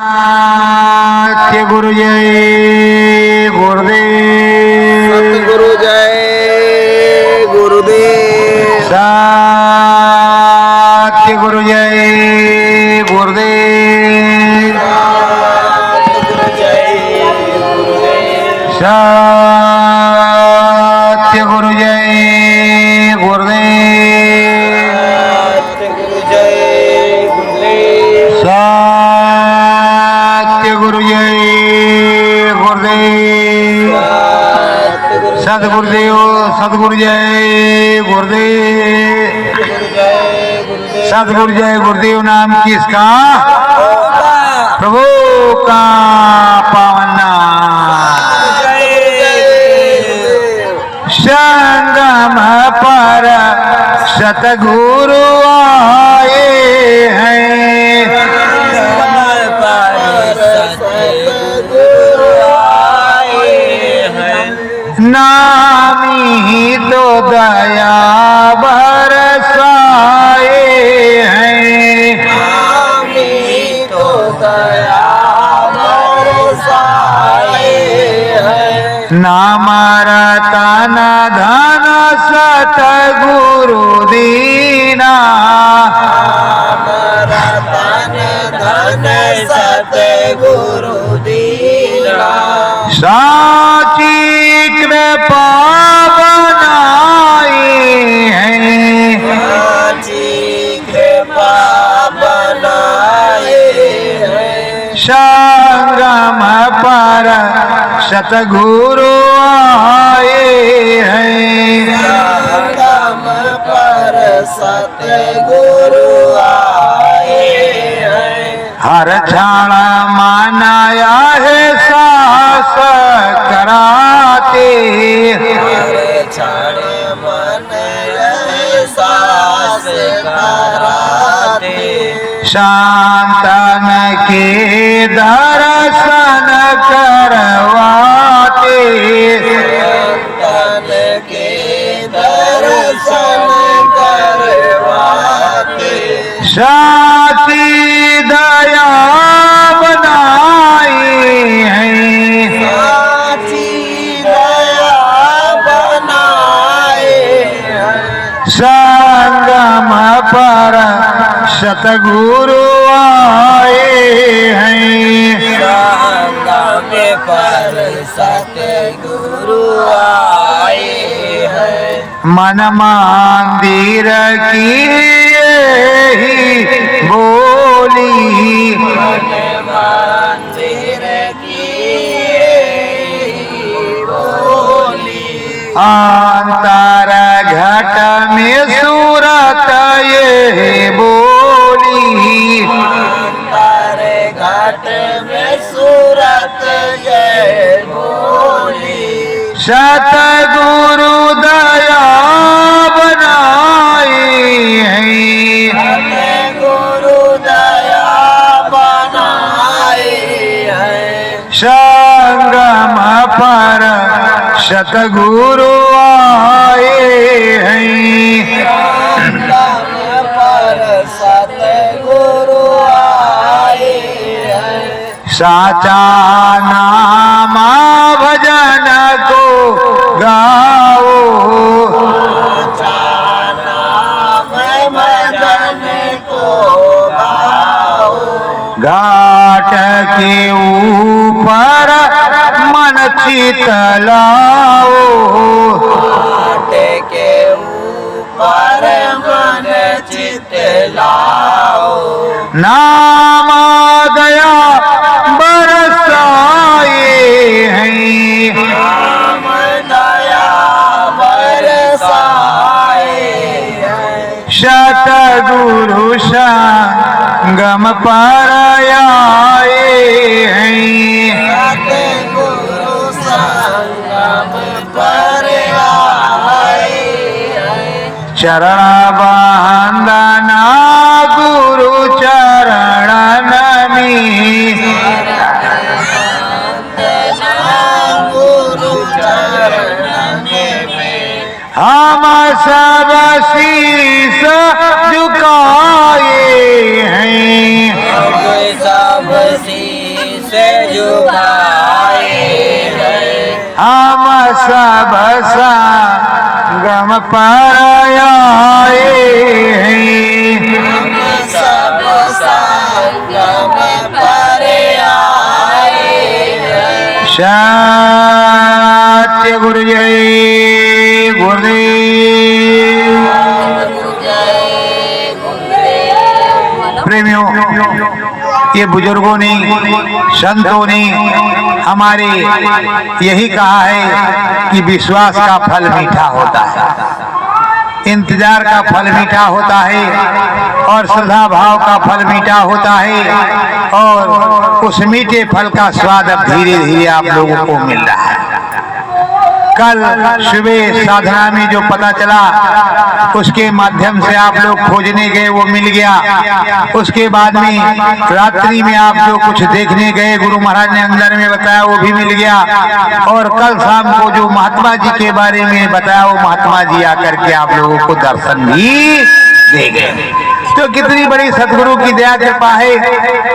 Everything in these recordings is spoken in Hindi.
सत्य गुरु जय गुरुदेव। सतगुरु जय गुरुदेव। सत्य गुरु जय गुरुदेव। सतगुरु जय गुरुदेव। सत्य गुरु जय गुरुदेव। सतगुरु जय गुरुदेव। सत्य गुरु जय गुरुदेव। सतगुरुदेव सतगुरु जय गुरुदेव। सतगुरु जय गुरुदेव नाम किसका? प्रभु का पावन नाम। संगम पर सतगुरु आए हैं। नामी तो दया बरसाए हैं। नामी तो दया बरसाए हैं। नाम रतन धन सतगुरु दीना। रतन धन सतगुरु दीना। साची कृपा बनाए हैं। साची कृपा बनाए हैं। संगम पर सतगुरु आए हैं। संगम पर सतगुरु आए हैं। हर क्षण मनाया है सास कराते। हर क्षण मन एहसास कराते। शांतन के दर्शन करवाते। संतन के दर्शन करवाते। साची दया बनाई हैं। साची दया बनाए हैं। संगम पर सतगुरु आए हैं। संगम पर सतगुरु आए हैं। मन मंदिर की यही बोली। मन मंदिर की बोली। अंतर घट में सूरत ये बोली। अंतर घट में सूरत ये बोली। सतगुरु दया बनाए हैं। सतगुरु दया बनाए हैं। संगम पर सतगुरु आए हैं। संगम पर सतगुरु आए हैं। साचा नाम भजन को गाओ। नाम भजन को गाओ। घाट के ऊपर मन चितलाओ। घाट के ऊपर मन चितलाओ। नाम दया बरसाए हैं। नाम दया बरसाए हैं। सतगुरु संगम पर आए हैं। सतगुरु संगम पर आए हैं। चरण बंदना गुरु चरणन में। गुरु चरण में। हम सब शीश झुकाए हैं। हम सब शीश से झुकाए हैं। हम सब संगम पर आए हैं। हम सब संगम पर आए हैं। सत्य गुरु जय गुरुदेव। प्रेमियों, ये बुजुर्गों ने, संतों ने हमारे यही कहा है कि विश्वास का फल मीठा होता है, इंतजार का फल मीठा होता है और श्रद्धा भाव का फल मीठा होता है। और उस मीठे फल का स्वाद अब धीरे धीरे आप लोगों को मिल रहा है। कल सुबह साधना में जो पता चला उसके माध्यम से आप लोग खोजने गए, वो मिल गया। उसके बाद में रात्रि में आप जो कुछ देखने गए, गुरु महाराज ने अंदर में बताया, वो भी मिल गया। और कल शाम को जो महात्मा जी के बारे में बताया, वो महात्मा जी आकर के आप लोगों को दर्शन भी दे गए। तो कितनी बड़ी सदगुरु की दया कृपा है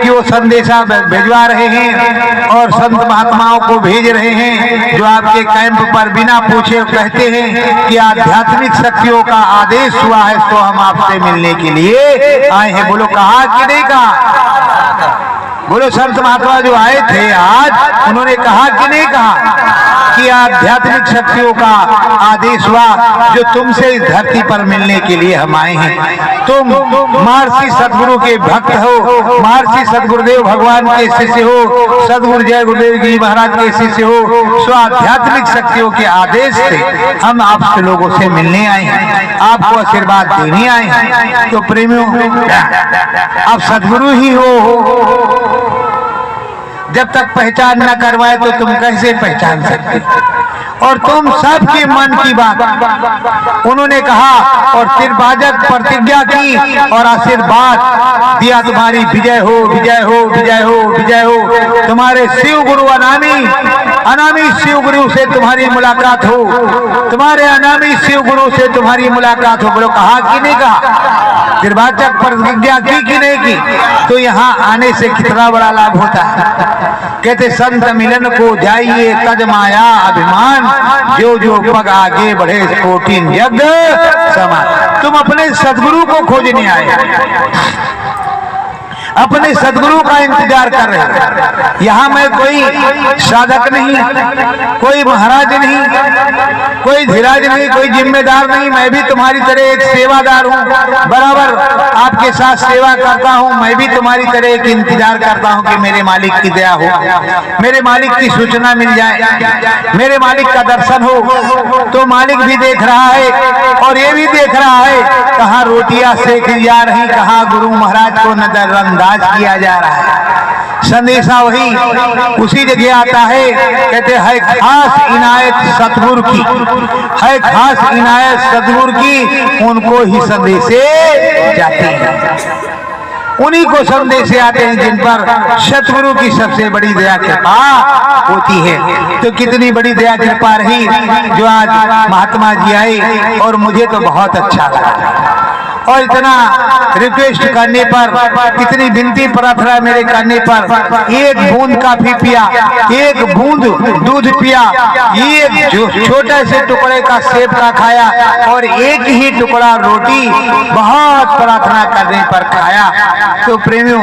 कि वो संदेशा भिजवा रहे हैं और संत महात्माओं को भेज रहे हैं, जो आपके कैंप पर बिना पूछे कहते हैं कि आध्यात्मिक शक्तियों का आदेश हुआ है, तो हम आपसे मिलने के लिए आए हैं। बोलो कहा कि नहीं कहा? बोलो संत महात्मा जो आए थे आज, उन्होंने कहा कि नहीं कहा कि आध्यात्मिक शक्तियों का आदेश हुआ, जो तुमसे इस धरती पर मिलने के लिए हम आए हैं। तुम महर्षि सदगुरु के भक्त हो, महर्षि सदगुरुदेव भगवान के शिष्य हो, सदगुरु जय गुरुदेव जी महाराज के शिष्य हो। सो आध्यात्मिक शक्तियों के आदेश से हम आप लोगों से मिलने आए हैं, आपको आशीर्वाद देने आए हैं। तो प्रेमियों, आप सदगुरु ही हो, जब तक पहचान न करवाए तो तुम कैसे पहचान सकते? और तुम सबके मन की बात उन्होंने कहा और त्रिभाजक प्रतिज्ञा की और आशीर्वाद दिया, तुम्हारी विजय हो, विजय हो, विजय हो, विजय हो। तुम्हारे शिव गुरु अनामी शिव गुरु से तुम्हारी मुलाकात हो, तुम्हारे अनामी शिव गुरु से तुम्हारी मुलाकात हो। बोलो कहा कि नहीं कहा? त्रिभाजक प्रतिज्ञा की कि नहीं की? तो यहाँ आने से कितना बड़ा लाभ होता है। कहते संत मिलन को जाइए तज माया अभिमान, जो जो पग आगे बढ़े कोटिन यज्ञ समान। तुम अपने सदगुरु को खोजने आए, अपने सदगुरु का इंतजार कर रहे हैं। यहाँ मैं कोई साधक नहीं, कोई महाराज नहीं, कोई धीराज नहीं, कोई जिम्मेदार नहीं। मैं भी तुम्हारी तरह एक सेवादार हूँ, बराबर आपके साथ सेवा करता हूँ। मैं भी तुम्हारी तरह एक इंतजार करता हूँ कि मेरे मालिक की दया हो, मेरे मालिक की सूचना मिल जाए, मेरे मालिक का दर्शन हो। तो मालिक भी देख रहा है और ये भी देख रहा है कहाँ रोटियां सेकी जा रही, कहाँ गुरु महाराज को नजरअंदाज किया जा रहा है। संदेशा वही उसी जगह आता है। कहते है खास इनायत सतगुरु की, है खास इनायत सतगुरु की, उनको ही संदेशे जाते हैं, उन्हीं को संदेशे आते हैं जिन पर सतगुरु की सबसे बड़ी दया कृपा होती है। तो कितनी बड़ी दया कृपा रही जो आज महात्मा जी आए और मुझे तो बहुत अच्छा लगा। और इतना रिक्वेस्ट करने पर, इतनी विनती प्रार्थना मेरे करने पर, एक बूंद काफी पिया, एक बूंद दूध पिया, एक छोटे से टुकड़े का सेब का खाया और एक ही टुकड़ा रोटी बहुत प्रार्थना करने पर खाया। तो प्रेमियों,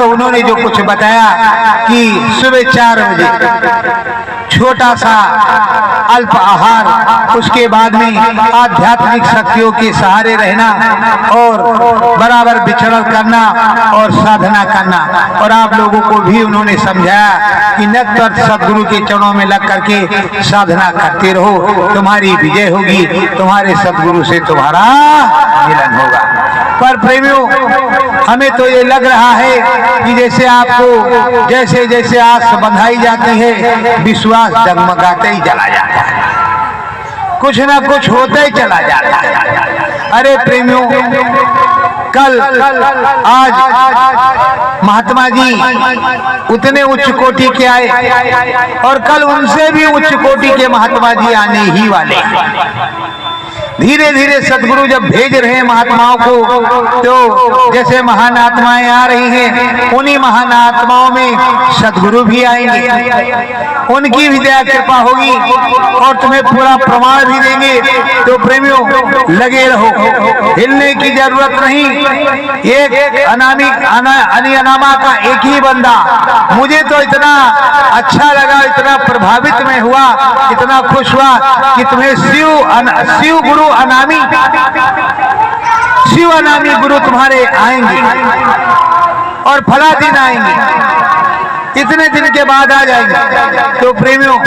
उन्होंने जो कुछ बताया कि सुबह 4 बजे छोटा सा अल्प आहार, उसके बाद में आध्यात्मिक शक्तियों के सहारे रहना और बराबर विचरण करना और साधना करना। और आप लोगों को भी उन्होंने समझाया कि निरंतर सदगुरु के चरणों में लग करके साधना करते रहो, तुम्हारी विजय होगी, तुम्हारे सदगुरु से तुम्हारा मिलन होगा। पर प्रेमियों, हमें तो ये लग रहा है कि जैसे आपको जैसे जैसे आस बंधाई जाती है, विश्वास डगमगाते ही चला जाता है, कुछ ना कुछ होता ही चला जाता है। अरे प्रेमियों, कल आज महात्मा जी उतने उच्च कोटि के आए और कल उनसे भी उच्च कोटि के महात्मा जी आने ही वाले हैं। धीरे धीरे सदगुरु जब भेज रहे हैं महात्माओं को, तो जैसे महान आत्माएं आ रही हैं, उन्हीं महान आत्माओं में सदगुरु भी आएंगे, उनकी भी दया कृपा होगी और तुम्हें पूरा प्रमाण भी देंगे। तो प्रेमियों लगे रहो, हिलने की जरूरत नहीं। एक अनामा का एक ही बंदा, मुझे तो इतना अच्छा लगा, इतना प्रभावित में हुआ, इतना खुश हुआ कि तुम्हें शिव गुरु अनामी, शिव अनामी गुरु तुम्हारे आएंगे और फला दिन आएंगे, इतने दिन के बाद आ जाएंगे। तो प्रेमियों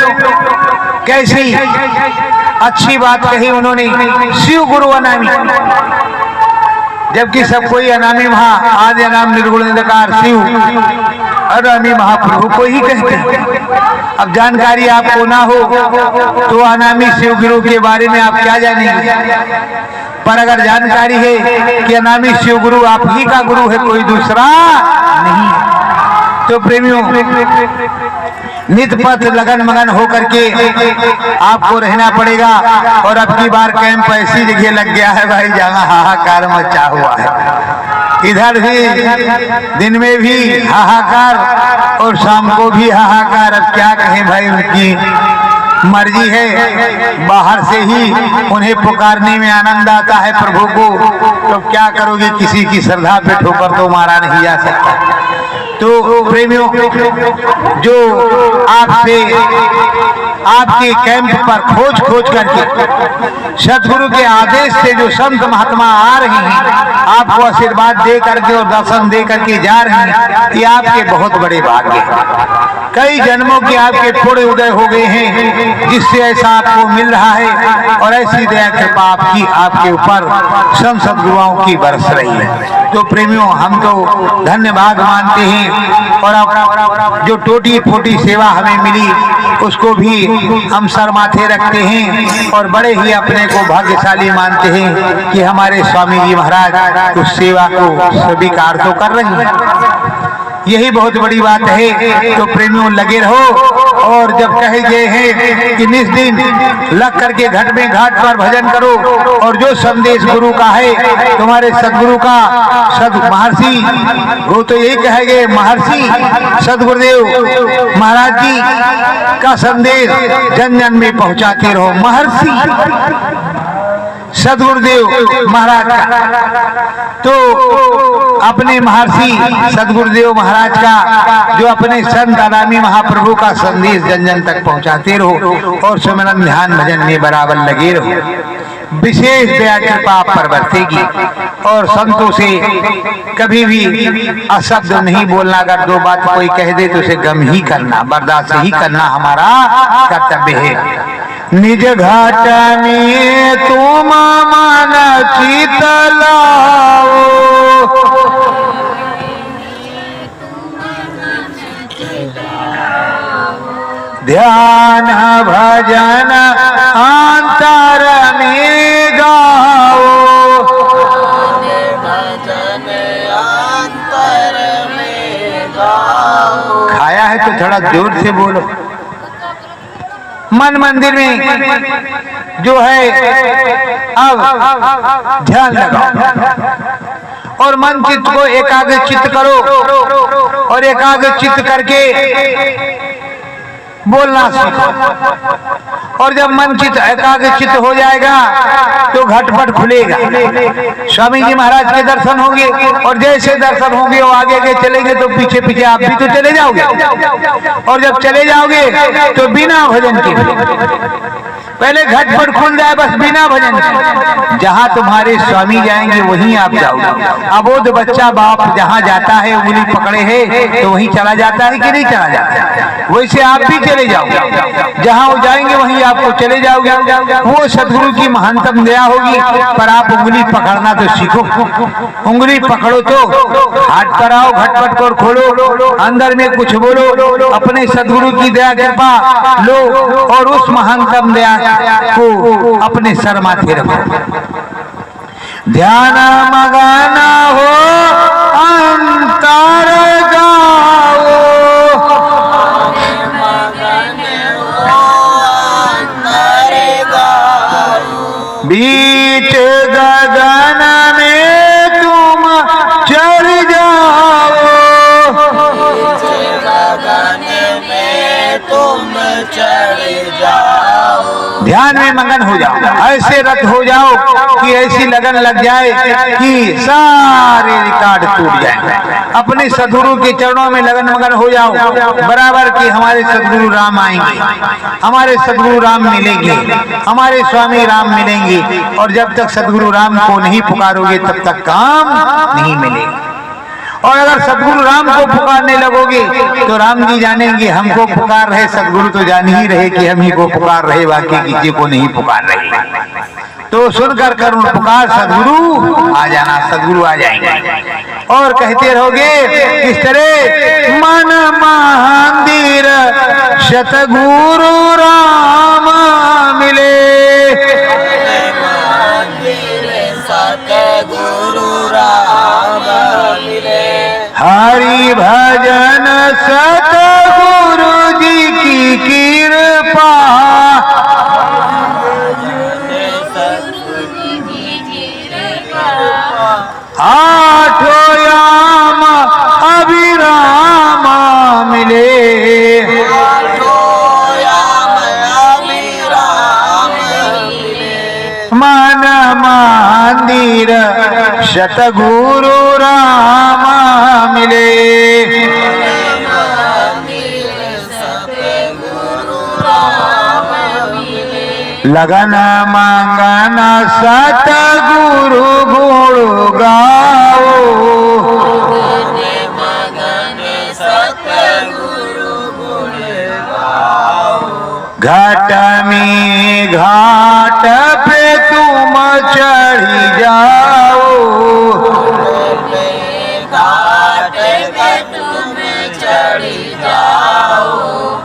कैसी अच्छी बात कही उन्होंने, शिव गुरु अनामी, जबकि सब कोई अनामी महा आदि अनाम निर्गुण निराकार शिव अनामी महाप्रभु को ही कहते हैं। अब जानकारी आपको ना हो तो अनामी शिव गुरु के बारे में आप क्या जानेंगे, पर अगर जानकारी है कि अनामी शिव गुरु आप ही का गुरु है, कोई दूसरा नहीं, तो प्रेमियों नित पथ लगन मगन होकर के आपको रहना पड़ेगा। और अब की बार कैंप ऐसी जगह लग गया है भाई जहाँ हाहाकार मचा हुआ है, इधर भी दिन में भी हाहाकार और शाम को भी हाहाकार। अब क्या कहें भाई, उनकी मर्जी है, बाहर से ही उन्हें पुकारने में आनंद आता है प्रभु को, तो क्या करोगे, किसी की श्रद्धा पे ठोकर तो मारा नहीं जा सकता। तो प्रेमियों जो आपसे आपके कैंप पर खोज खोज करके सदगुरु के आदेश से जो संत महात्मा आ रहे हैं, आपको आशीर्वाद दे करके और दर्शन दे करके जा रहे हैं, ये आपके बहुत बड़े भाग्य हैं। कई जन्मों के आपके पुण्य उदय हो गए हैं, जिससे ऐसा आपको मिल रहा है और ऐसी दया कृपा आपकी आपके ऊपर संत सद्गुरुओं की बरस रही है। तो प्रेमियों हम तो धन्यवाद मानते हैं और अब जो टूटी फूटी सेवा हमें मिली उसको भी हम सर माथे रखते हैं और बड़े ही अपने को भाग्यशाली मानते हैं कि हमारे स्वामी जी महाराज उस सेवा को स्वीकार तो कर रहे हैं, यही बहुत बड़ी बात है। तो प्रेमियों लगे रहो और जब कहे गए हैं कि निस दिन लग करके घट में घाट पर भजन करो और जो संदेश गुरु का है, तुम्हारे सदगुरु का सद महर्षि वो तो यही कहे गए, महर्षि सदगुरुदेव महाराज जी का संदेश जन जन में पहुंचाते रहो। महर्षि सदगुरुदेव महाराज का, तो अपने महर्षि सदगुरुदेव महाराज का जो अपने संत अनामी महाप्रभु का संदेश जन जन तक पहुंचाते रहो और सुमिरन ध्यान भजन में बराबर लगे रहो। विशेष दया कृपा आप पर बरतेगी और संतों से कभी भी अशब्द नहीं बोलना। अगर दो बात कोई कह दे तो उसे गम ही करना, बर्दाश्त ही करना हमारा कर्तव्य है। निज घाट में तुम मन चित लाओ, ध्यान भजन अंतर में गाओ, भजन अंतर में गाओ। खाया है तो थोड़ा जोर से बोलो। मन मंदिर में जो है अब ध्यान लगाओ और मन चित्त को एकाग्र चित्त करो और एकाग्र चित्त करके बोलना सीखो। और जब मन चित्त एकाग्र चित्त हो जाएगा तो घटपट खुलेगा, स्वामी जी महाराज के दर्शन होंगे और जैसे दर्शन होंगे वो आगे आगे चलेंगे तो पीछे पीछे आप भी तो चले जाओगे और जब चले जाओगे तो बिना भजन के पहले घटपट खुल जाए, बस बिना भजन के। जहाँ तुम्हारे स्वामी जाएंगे वहीं आप जाओगे। अबोध बच्चा बाप जहाँ जाता है उंगली पकड़े है तो वहीं चला जाता है कि नहीं चला जाता, वैसे आप भी चले जाओगे, जहाँ वो जाएंगे वहीं आपको चले जाओगे। वो सदगुरु की महानतम दया होगी, पर आप उंगली पकड़ना तो सीखो। उंगली पकड़ो तो हाथ पर आओ, घटपट को खोलो, अंदर में कुछ बोलो, अपने सदगुरु की दया कृपा लो और उस महानतम दया को अपने सर माथे रखो। ध्यान मगन हो अंतर गाओ, मगन हो अंतर गाओ। तुम चढ़ जाओ। ध्यान में मगन हो जाओ, ऐसे रत हो जाओ कि ऐसी लगन लग जाए कि सारे रिकॉर्ड टूट जाए। अपने सदगुरु के चरणों में लगन मगन हो जाओ, बराबर कि हमारे सदगुरु राम आएंगे, हमारे सदगुरु राम मिलेंगे, हमारे स्वामी राम मिलेंगे। और जब तक सदगुरु राम को नहीं पुकारोगे तब तक काम नहीं मिलेगा। और अगर सदगुरु राम को पुकारने लगोगे तो राम जी जानेंगे हमको पुकार रहे, सदगुरु तो जान ही रहे कि हम ही को पुकार रहे, बाकी किसी को नहीं पुकार रहे। तो सुनकर करुण पुकार सदगुरु आ जाना, सदगुरु आ जाएंगे। और कहते रहोगे किस तरह, मन मंदिर सतगुरु राम मिले, सतगुरु राम मिले। हरि भजन सतगुरु जी की कृपा, आठों याम अभिराम मिले, मन मंदिर सतगुरु राम मिले, लगन मंगन सतगुरु गुण गाओ, घाट में घाट पे तुम चढ़ी जाओ,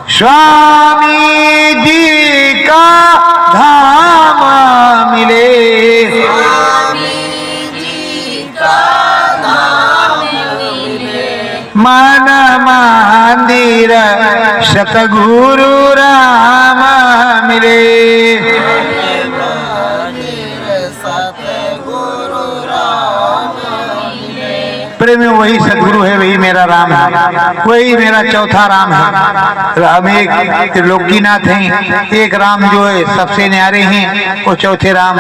स्वामी जी का धाम मिले, मन मंदिर सतगुरु राम मिले, प्रेमी वही सदगुरु है, वही मेरा राम है, वही मेरा चौथा राम है। हम एक त्रिलोकीनाथ हैं, एक राम जो है सबसे न्यारे हैं, वो चौथे राम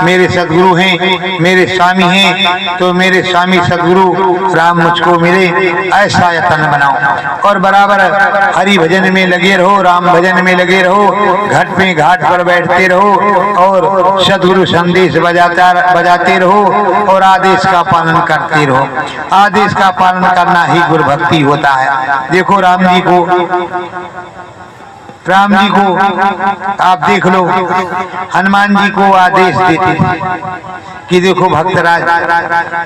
मेरे सदगुरु हैं, मेरे स्वामी हैं। तो मेरे स्वामी सदगुरु राम मुझको मिले, ऐसा यत्न बनाओ और बराबर हरि भजन में लगे रहो, राम भजन में लगे रहो, घाट पे घाट पर बैठते रहो और सदगुरु संदेश बजाते रहो और आदेश का पालन करते रहो। आदेश का पालन करना ही गुरु भक्ति होता है। देखो राम जी को आप देख लो, हनुमान जी को आदेश देते कि देखो भक्तराज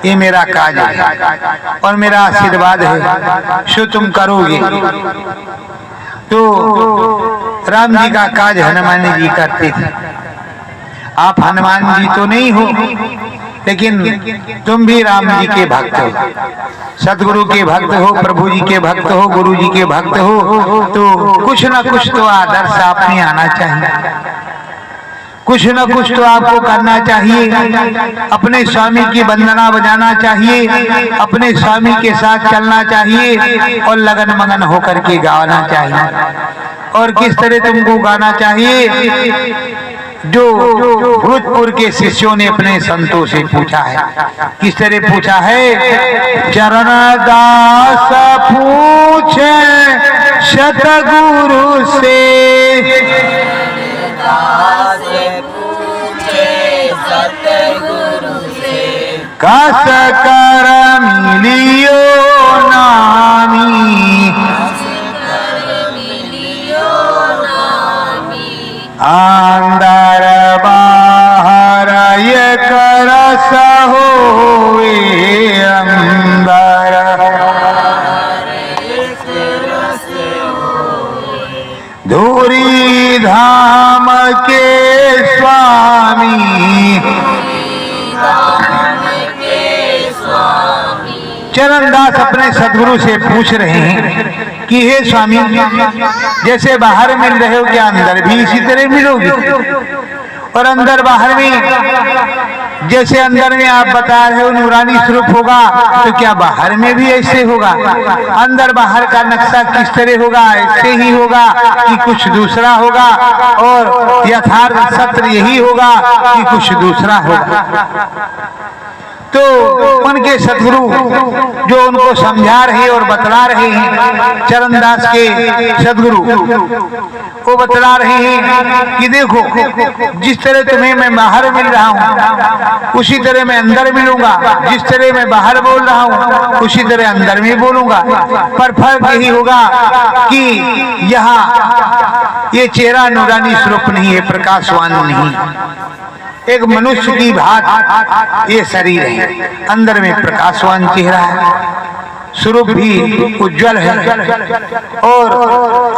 ये मेरा काज है और मेरा आशीर्वाद है, सो तुम करोगे। तो राम जी का काज हनुमान जी करते थे। आप हनुमान जी तो नहीं हो, लेकिन तुम भी राम जी के भक्त हो, सदगुरु के भक्त हो, प्रभु जी के भक्त हो, गुरु जी के भक्त हो। तो कुछ न कुछ तो आदर्श आप में आना चाहिए, कुछ न कुछ तो आपको करना चाहिए। अपने स्वामी की वंदना बजाना चाहिए, अपने स्वामी के साथ चलना चाहिए और लगन मगन होकर के गाना चाहिए। और किस तरह तुमको गाना चाहिए, जो भूतपूर्व के शिष्यों ने अपने संतों से पूछा है। किस तरह पूछा है, चरण दास पूछे सतगुरु से, कस कर मिलियो नामी, अंदर बाहर ये करस होए, अंदर धूरी धाम के स्वामी, चरणदास अपने सदगुरु से पूछ रहे हैं कि हे स्वामी, जैसे बाहर मिल रहे हो क्या अंदर भी इसी तरह मिलोगे? और अंदर बाहर में जैसे अंदर में आप बता रहे हो नूरानी स्वरूप होगा, तो क्या बाहर में भी ऐसे होगा? अंदर बाहर का नक्शा किस तरह होगा? ऐसे ही होगा कि कुछ दूसरा होगा? और यथार्थ सत्य यही होगा कि कुछ दूसरा होगा? तो उनके सदगुरु जो उनको समझा रहे और बतला रहे हैं, चरणदास के सदगुरु वो बतला रहे हैं कि देखो, जिस तरह तुम्हें मैं बाहर मिल रहा हूँ उसी तरह मैं अंदर मिलूंगा, जिस तरह मैं बाहर बोल रहा हूँ उसी तरह अंदर में बोलूंगा, पर फर्क यही होगा कि यहाँ ये चेहरा नूरानी स्वरूप नहीं है, प्रकाशवान नहीं, एक मनुष्य की भांति ये शरीर है, अंदर में प्रकाशवान चेहरा है, स्वरूप भी उज्जवल है और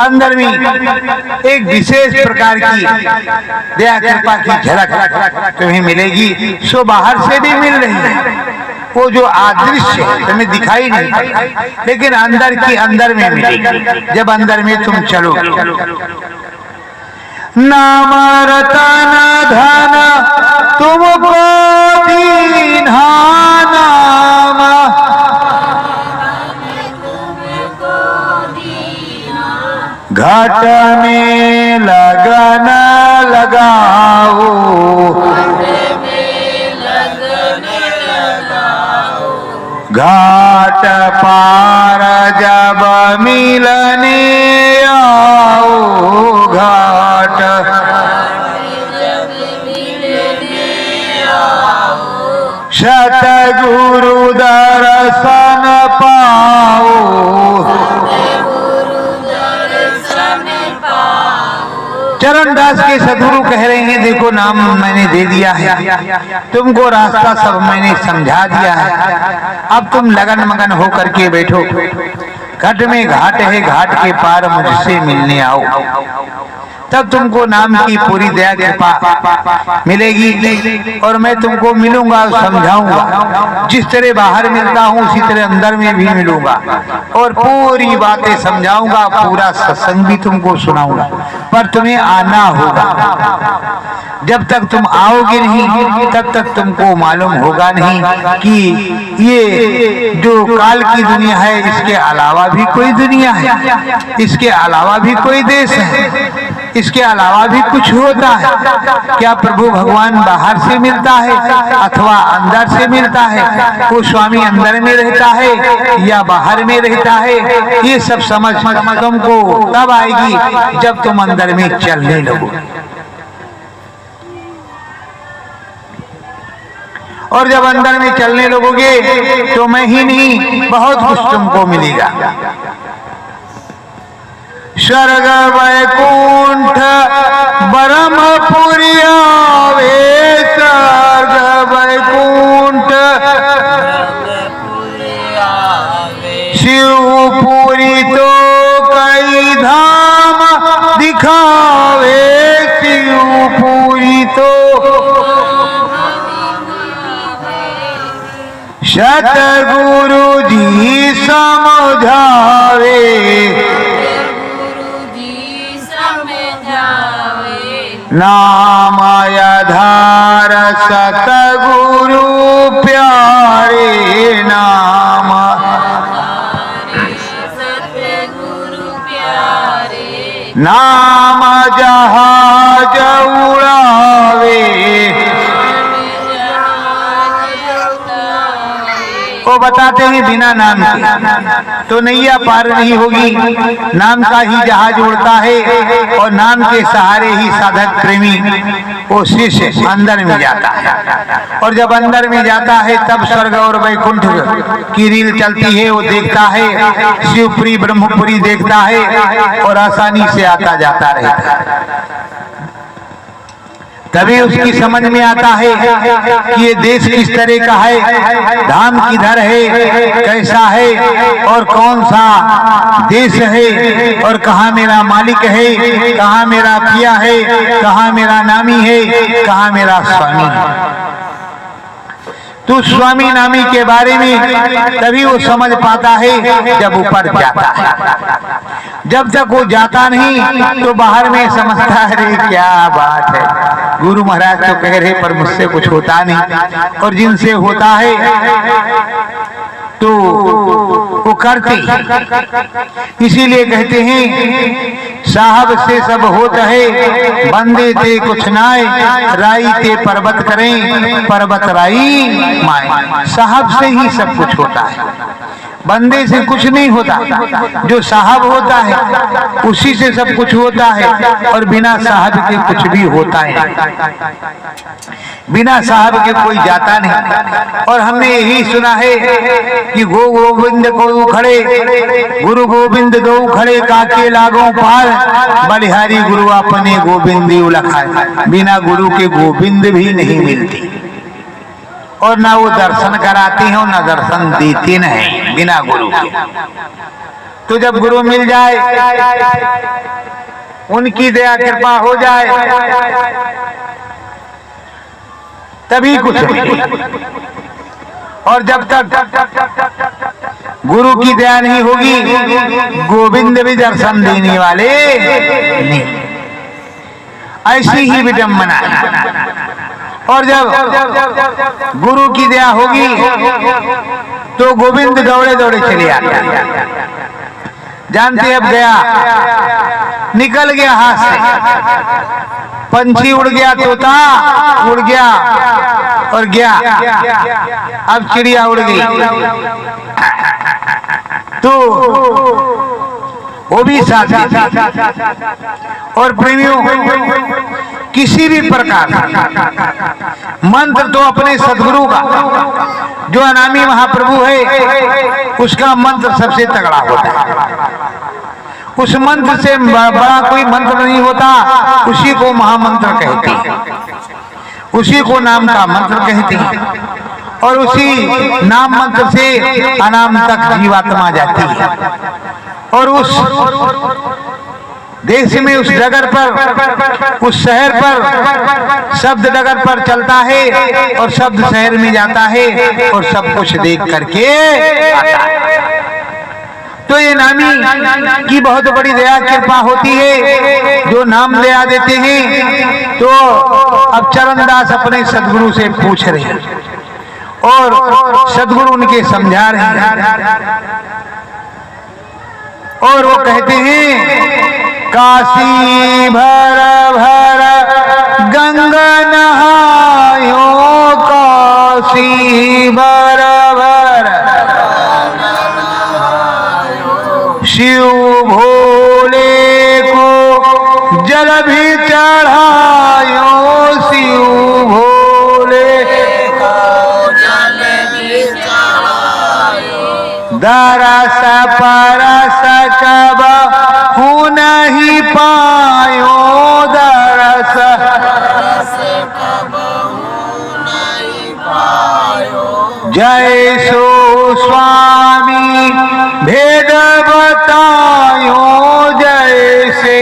अंदर में एक विशेष प्रकार की दया कृपा की झलक तुम्हें मिलेगी, सो बाहर से भी मिल रही है। वो जो आदृश्य तुम्हें दिखाई नहीं पड़ता, लेकिन अंदर की अंदर में मिलेगी जब अंदर में तुम चलोगे। नाम रतन धन तुमको दीन्हा, नाम घट में लगन लगाओ, घाट पार जब मिलने आओ, घाट सतगुरु दर्शन पाओ, चरणदास के सदगुरु कह रहे हैं देखो नाम मैंने दे दिया है, तुमको रास्ता सब मैंने समझा दिया है, अब तुम लगन मगन हो करके बैठो, घाट में घाट है, घाट के पार मुझसे मिलने आओ, तब तुमको नाम की पूरी दया कृपा मिलेगी और मैं तुमको मिलूंगा, समझाऊंगा, जिस तरह बाहर मिलता हूँ उसी तरह अंदर में भी मिलूंगा और पूरी बातें समझाऊंगा, पूरा सत्संग भी तुमको सुनाऊंगा, पर तुम्हें आना होगा। जब तक तुम आओगे नहीं तब तक तुमको मालूम होगा नहीं कि ये जो काल की दुनिया है इसके अलावा भी कोई दुनिया है, इसके अलावा भी कोई देश है, इसके अलावा भी कुछ होता है। क्या प्रभु भगवान बाहर से मिलता है अथवा अंदर से मिलता है? वो स्वामी अंदर में रहता है या बाहर में रहता है? ये सब समझ तुमको तब आएगी जब तुम अंदर में चलने लगो, और जब अंदर में चलने लगोगे तो मैं ही नहीं बहुत कुछ तुमको मिलेगा। स्वर्ग वैकुंठ ब्रह्मपुरी आवे, स्वर्ग वैकुंठ शिवपुरी तो कई धाम दिखावे, शिवपुरी तो सतगुरु जी समझावे, नाम आधार सतगुरु प्यारे, नाम नाम जहाज उड़ावे, वो बताते हैं बिना नाम के तो नैया पार नहीं होगी, नाम का ही जहाज उड़ता है और नाम के सहारे ही साधक प्रेमी वो शिष्य अंदर में जाता है, और जब अंदर में जाता है तब स्वर्ग और वैकुंठ की रील चलती है, वो देखता है, शिवपुरी ब्रह्मपुरी देखता है और आसानी से आता जाता रहता है। तभी उसकी समझ में आता है कि ये देश किस तरह का है, धाम किधर है, कैसा है और कौन सा देश है और कहाँ मेरा मालिक है, कहाँ मेरा पिया है, कहाँ मेरा नामी है, कहाँ मेरा स्वामी है। तो स्वामी नामी के बारे में तभी वो समझ पाता है जब ऊपर जाता है। जब तक वो जाता नहीं तो बाहर में समझता है अरे क्या बात है, गुरु महाराज तो कह रहे पर मुझसे कुछ होता नहीं, और जिनसे होता है तो वो करते। इसीलिए कहते हैं साहब से सब होता है, बंदे ते कुछ नाय, राई ते पर्वत करें, पर्वत राई माए। साहब से ही सब कुछ होता है, बंदे से कुछ नहीं होता। जो साहब होता है उसी से सब कुछ होता है, और बिना साहब के कुछ भी होता है, बिना साहब के कोई जाता नहीं। और हमने यही सुना है कि गोविंद को खड़े, गुरु गोविंद दो खड़े, काके लागो पार, बलिहारी गुरु अपने गोविंद उलखाए। बिना गुरु के गोविंद भी नहीं मिलती, और ना वो दर्शन कराते हैं और ना दर्शन देते नहीं बिना गुरु के। तो जब गुरु मिल जाए, उनकी दया कृपा हो जाए, तभी कुछ मिले। और जब तक गुरु की दया नहीं होगी, गोविंद भी दर्शन देने वाले नहीं। ऐसी ही विडंबना है। और जब गुरु की दया होगी तो गोविंद दौड़े दौड़े चले आते हैं। जानते अब गया, निकल गया हाथ से, पंछी उड़ गया, तोता उड़ गया और गया, अब चिड़िया उड़ गई, तो वो भी साथ थी। और प्रेमियों, किसी भी प्रकार मंत्र तो अपने सदगुरु का, जो अनामी महाप्रभु है, उसका मंत्र सबसे तगड़ा होता है। उस मंत्र से बड़ा कोई मंत्र नहीं होता, उसी को महामंत्र कहते हैं, उसी को नाम का मंत्र कहते हैं। और उसी नाम मंत्र से अनाम तक जीवात्मा जाती है। और उस देश में, उस डगर पर, उस शहर पर शब्द डगर पर चलता है, और शब्द शहर में जाता है, और सब कुछ देख करके आता है। तो ये नामी की बहुत बड़ी दया कृपा होती है, जो नाम दया देते हैं। तो अब चरणदास अपने सदगुरु से पूछ रहे हैं, और सदगुरु उनके समझा रहे हैं, और वो कहते हैं काशी भर भर गंगा नहायो, काशी भर भर शिव भोले को जल भी चढ़ायो, शिव भोले को जल भी चढ़ायो, दरस परस कब हूँ नहीं पायो, दरस कब हूँ नहीं पायो। जय सो स्वामी भेद बतायो, जैसे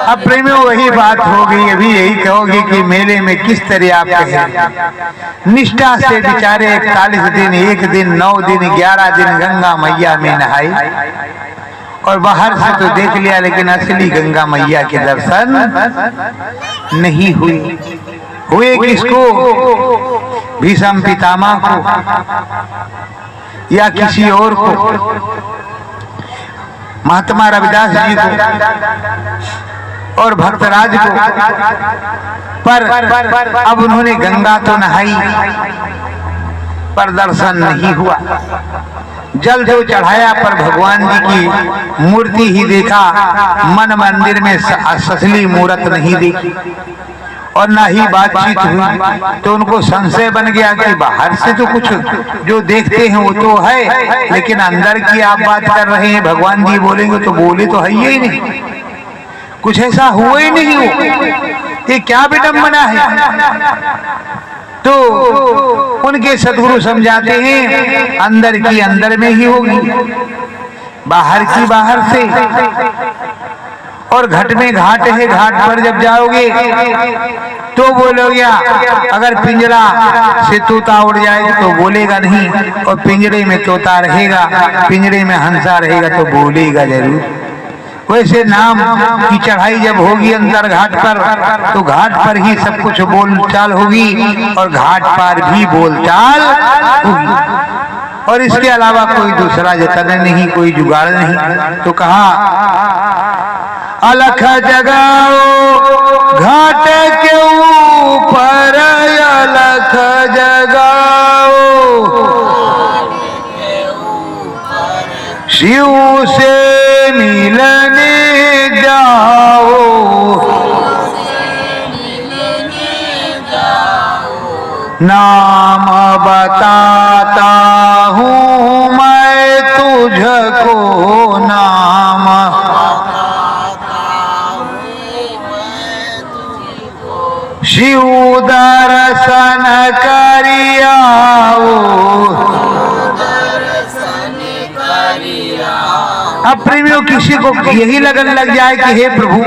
अब प्रेमियों वही बात होगी, अभी यही कहोगे कि मेले में किस तरह आप कहें। निष्ठा से बेचारे 41 दिन, 1 दिन, 9 दिन, 11 दिन गंगा मैया में नहाई, और बाहर से तो देख लिया, लेकिन असली गंगा मैया के दर्शन नहीं हुए। हुए किसको? भीष्म पितामह को या किसी और को, महात्मा रविदास जी को और भक्तराज को। पर अब उन्होंने गंगा तो नहाई, पर दर्शन नहीं हुआ। जल जो चढ़ाया पर भगवान जी की मूर्ति ही देखा, मन मंदिर में असली मूर्त नहीं देखी, और ना ही बातचीत हुई। तो उनको संशय बन गया कि बाहर से तो कुछ जो देखते हैं वो तो है, लेकिन अंदर की आप बात कर रहे हैं, भगवान जी बोलेंगे तो बोले तो है ही नहीं, कुछ ऐसा हुआ ही नहीं हो, ये क्या विडंबना है। तो उनके सदगुरु समझाते हैं अंदर की अंदर में ही होगी, बाहर की बाहर से। और घट में घाट है, घाट पर जब जाओगे तो बोलोगे, अगर पिंजरा से तोता उड़ जाए तो बोलेगा नहीं, और पिंजरे में तोता रहेगा, पिंजरे में हंसा रहेगा तो बोलेगा जरूर। वैसे नाम की चढ़ाई जब होगी अंतर घाट पर, तो घाट पर ही सब कुछ बोलचाल होगी और घाट पर भी बोलचाल होगी, और इसके अलावा कोई दूसरा जतन नहीं, कोई जुगाड़ नहीं। तो कहा अलख जगाओ घाट के ऊपर, अलख जगाओ शिव से मिलने जाओ, नाम बताता हूँ मैं तुझको, नाम शिव दर्शन करियाओ। अब प्रेमियों किसी को यही लगन लग जाए कि हे प्रभु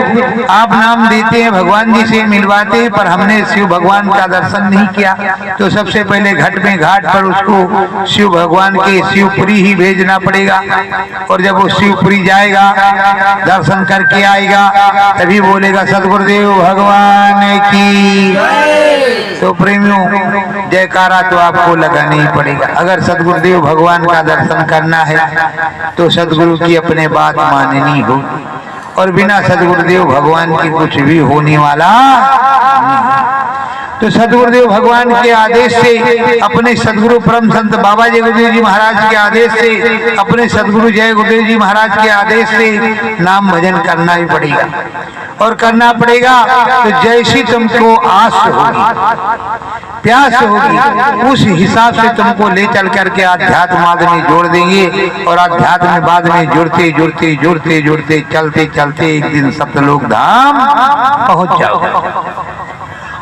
आप नाम देते हैं, भगवान जी से मिलवाते हैं, पर हमने शिव भगवान का दर्शन नहीं किया, तो सबसे पहले घाट पर उसको शिव भगवान के शिवपुरी ही भेजना पड़ेगा। और जब वो शिवपुरी जाएगा, दर्शन करके आएगा, तभी बोलेगा सदगुरुदेव भगवान की। तो प्रेमियों जयकारा तो आपको लगाना ही पड़ेगा। अगर सदगुरुदेव भगवान का दर्शन करना है तो सदगुरु की अपने बात माननी होगी, और बिना सदगुरुदेव भगवान की कुछ भी होने वाला नहीं। तो सदगुरुदेव भगवान के आदेश से, अपने सदगुरु परम संत बाबा जय गुरुदेव जी महाराज के आदेश से, अपने सदगुरु जय गुरुदेव जी महाराज के आदेश से नाम भजन करना ही पड़ेगा। और करना पड़ेगा तो जैसी तुमको आस होगी, प्यास होगी, उस हिसाब से तुमको ले चल करके आध्यात्म मार्ग में जोड़ देंगे, और आध्यात्म बाद में जुड़ते जुड़ते जुड़ते जुड़ते चलते चलते एक दिन सप्तलोक धाम पहुंच जाओगे।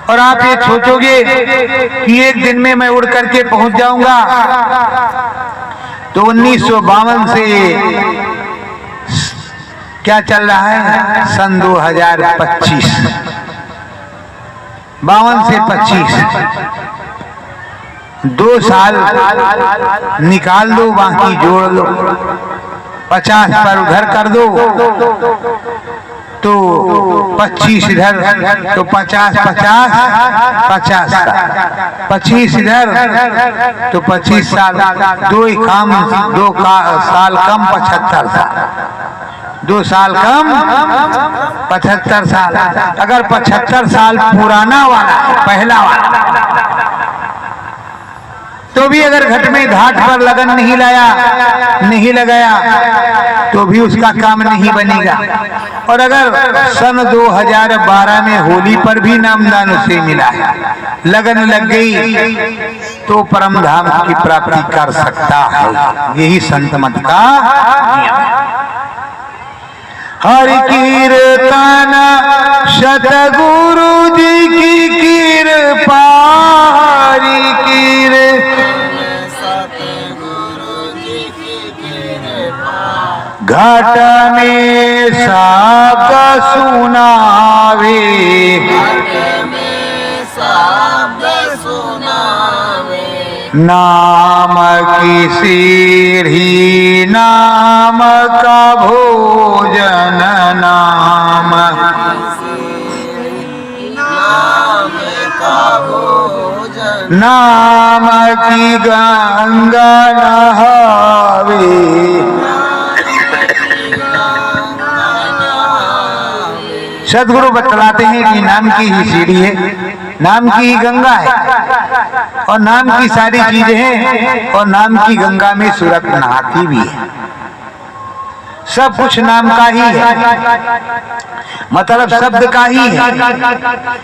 और आप ये सोचोगे कि एक दिन में मैं उड़ करके पहुंच जाऊंगा, तो 1952 से क्या चल रहा है, सन 2025, 52 से 25, 2 साल निकाल दो, बाकी जोड़ लो, 50 पर उधर कर दो तो 25 इधर, तो 50 50 50 25 इधर, तो 25 साल, 2 साल कम 75 साल, 2 साल कम 75 साल। अगर 75 साल पुराना वाला पहला वाला, तो भी अगर घट में घाट पर लगन नहीं लगाया तो भी उसका काम नहीं बनेगा। और अगर सन 2012 में होली पर भी नामदान उसे मिला है, लगन लग गई, तो परम धाम की प्राप्ति कर सकता है। यही संत मत का नियम है। हरि कीर्तन सतगुरु जी की कृपा, हरि कीर्तन सतगुरु जी की कृपा, घट में शब्द सुनावे, घट में शब्द सुनावे, नाम की सीढ़ी नाम का भोजन, नाम का भोजन, नाम की गंगा नहावे, सदगुरु बतलाते हैं कि नाम की ही सीढ़ी है, नाम की ही गंगा है, और नाम की सारी चीजें हैं, और नाम की गंगा में सूरत नहाती भी है। सब कुछ नाम का ही है, मतलब शब्द का ही है।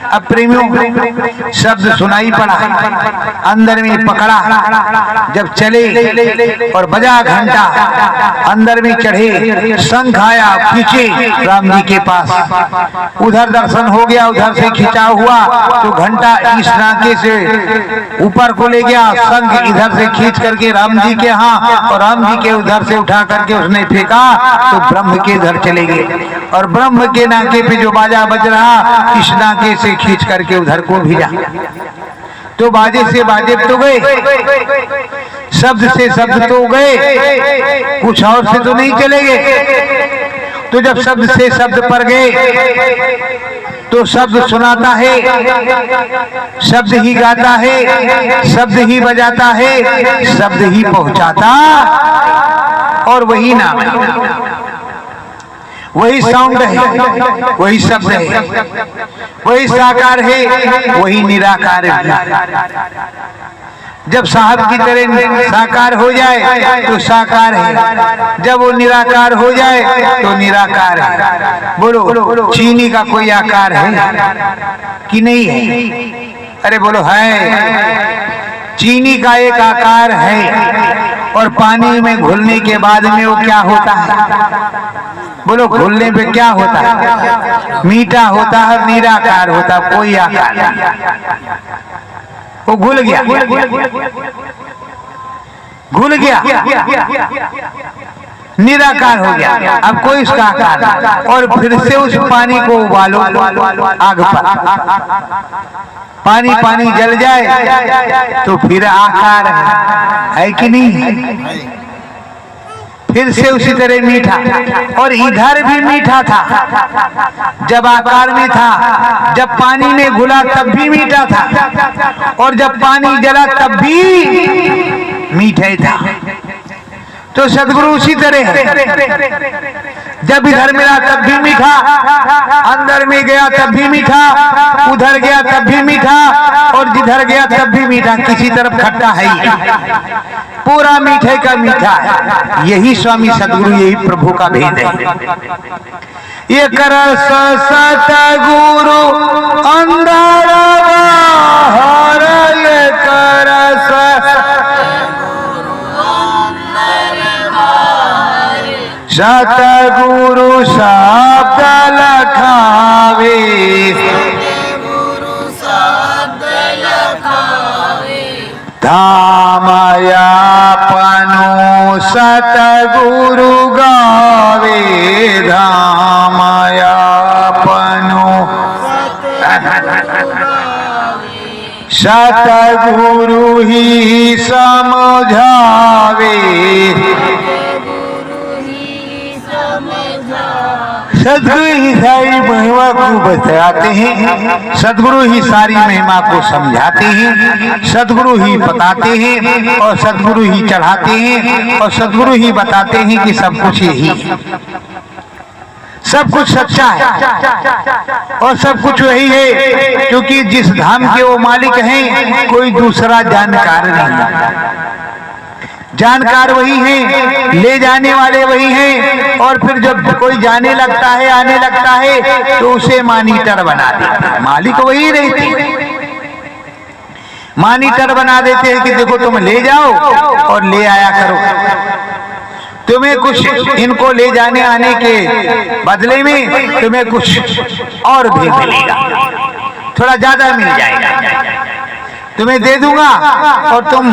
अब प्रेमियों शब्द सुनाई पड़ा, अंदर में पकड़ा, जब चले और बजा घंटा, अंदर में चढ़े, शंख आया, खींचे राम जी के पास, उधर दर्शन हो गया, उधर से खिंचा हुआ तो घंटा इस नाके से ऊपर को ले गया, शंख इधर से खींच करके राम जी के यहाँ, और राम जी के उधर से उठा करके उसने फेंका तो ब्रह्म के घर चले गए, और ब्रह्म के नाके पे जो बाजा बज रहा, इस नाके से खींच करके उधर को भेजा, तो बाजे से बाजे तो गए, शब्द से शब्द तो गए, कुछ और से तो नहीं चले गए। तो जब शब्द से शब्द पर गए तो शब्द सुनाता है, शब्द ही गाता है, शब्द ही बजाता है, शब्द ही पहुंचाता, और वही नाम है, वही साउंड है, वही शब्द है, वही साकार है, वही निराकार है। जब साहब की तरह साकार हो जाए तो साकार है, जब वो निराकार हो जाए तो निराकार है। बोलो, चीनी का कोई आकार है कि नहीं है? अरे बोलो, है। चीनी का एक आकार है, और पानी में घुलने के बाद में वो क्या होता है? बोलो, घुलने पे क्या होता है? मीठा होता है, निराकार होता है, कोई आकार नहीं। वो घुल गया, निराकार हो गया, अब कोई उसका आकार नहीं। और फिर से उस पानी को उबालो आग पर, पानी जल जाए तो फिर आकार है कि नहीं? फिर से उसी तरह मीठा, और इधर भी मीठा था जब आकार में था, जब पानी में घुला तब भी मीठा था, और जब पानी जला तब भी मीठा था। तो सदगुरु उसी तरह है, जब इधर मिला तब भी मीठा, अंदर में गया तब भी मीठा, उधर गया तब भी मीठा, और जिधर गया तब भी मीठा, किसी तरफ खट्टा है ही, पूरा मीठे का मीठा है। यही स्वामी सदगुरु, यही प्रभु का भेद है। ये करस सतगुरु अंदर बाहर, ये करस सतगुरु शब्द लखावे, धामया पनो सतगुरु गावे, धामया पनो सतगुरु ही समझावे। सदगुरु ही सारी महिमा को बताते हैं, सदगुरु ही सारी महिमा को समझाते हैं, सदगुरु ही बताते हैं, और सदगुरु ही चढ़ाते हैं, और सदगुरु ही बताते हैं कि सब कुछ यही है, सब कुछ सच्चा है, और सब कुछ वही है, क्योंकि जिस धाम के वो मालिक हैं कोई दूसरा जानकार नहीं। जानकार वही हैं, ले जाने वाले वही हैं, और फिर जब कोई जाने लगता है, आने लगता है, तो उसे मॉनिटर बना देते हैं। मालिक वही रहते, मॉनिटर बना देते हैं कि देखो तुम ले जाओ और ले आया करो, तुम्हें कुछ इनको ले जाने आने के बदले में तुम्हें कुछ और भी मिलेगा, थोड़ा ज्यादा मिल जाएगा, तुम्हें दे दूंगा, और तुम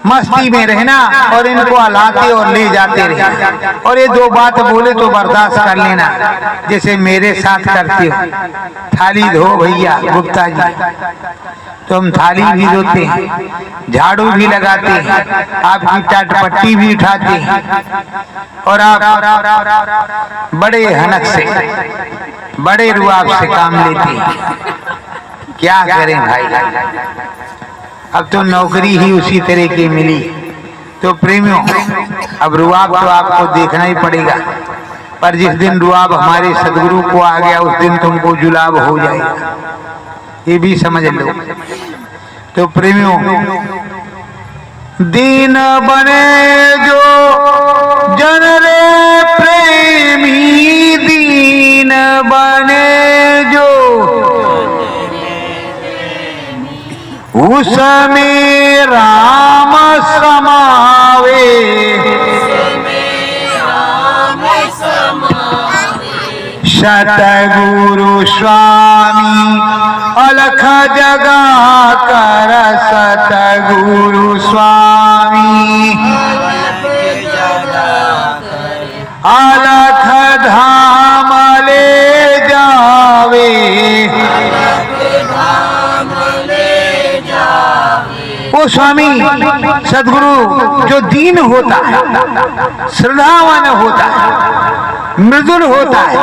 मस्ती में रहना, और इनको हलाते और ले जाते रहना। और ये दो बात बोले तो बर्दाश्त कर लेना, जैसे मेरे साथ करते हो। थाली धो भैया गुप्ता जी, तुम थाली भी धोते हैं, झाड़ू भी लगाते हैं, आपकी टाटपट्टी भी उठाते हैं, और आप बड़े हनक से, बड़े रुआब से काम लेते हैं। क्या करें भाई, अब तो नौकरी ही उसी तरह की मिली। तो प्रेमियों, अब रुआब तो आपको देखना ही पड़ेगा, पर जिस दिन रुआब हमारे सदगुरु को आ गया उस दिन तुमको जुलाब हो जाएगा, ये भी समझ लो। तो प्रेमियों, दीन बने जो जन रे प्रेमी, दीन बने जो उसमें राम समावे, सतगुरु स्वामी अलख जगा कर, सतगुरु स्वामी अलख धाम ले जावे। वो स्वामी सदगुरु जो दीन होता है, श्रद्धावान होता है, मृदुल होता है,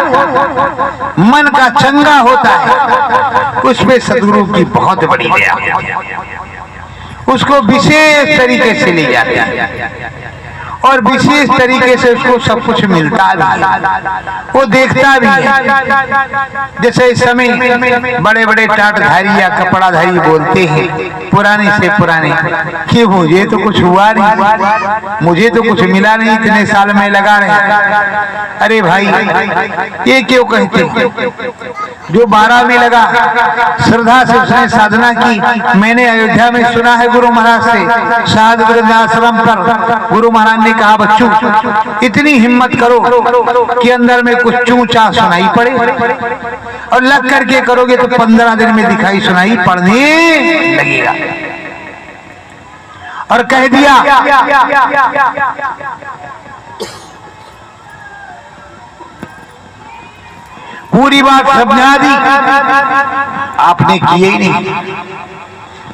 मन का चंगा होता है, उस पे सदगुरु की बहुत बड़ी दया, उसको विशेष तरीके से ले जाते हैं और विशेष तरीके से उसको सब कुछ मिलता भी है, वो देखता भी है। जैसे इस समय बड़े बड़े टाटधारी या कपड़ाधारी बोलते हैं पुराने से पुराने कि मुझे तो कुछ हुआ नहीं, मुझे तो कुछ मिला नहीं, इतने साल में लगा रहे। अरे भाई ये क्यों कहते? जो 12 में लगा, श्रद्धा से उसने साधना की। मैंने अयोध्या में सुना है गुरु महाराज से, साध वृद्धाश्रम पर गुरु महाराज ने कहा बच्चों इतनी हिम्मत करो कि अंदर में कुछ चूचा सुनाई पड़े और लग करके करोगे तो 15 दिन में दिखाई सुनाई पड़ने लगेगा। और कह दिया पूरी बात समझा दी, आपने किए ही नहीं,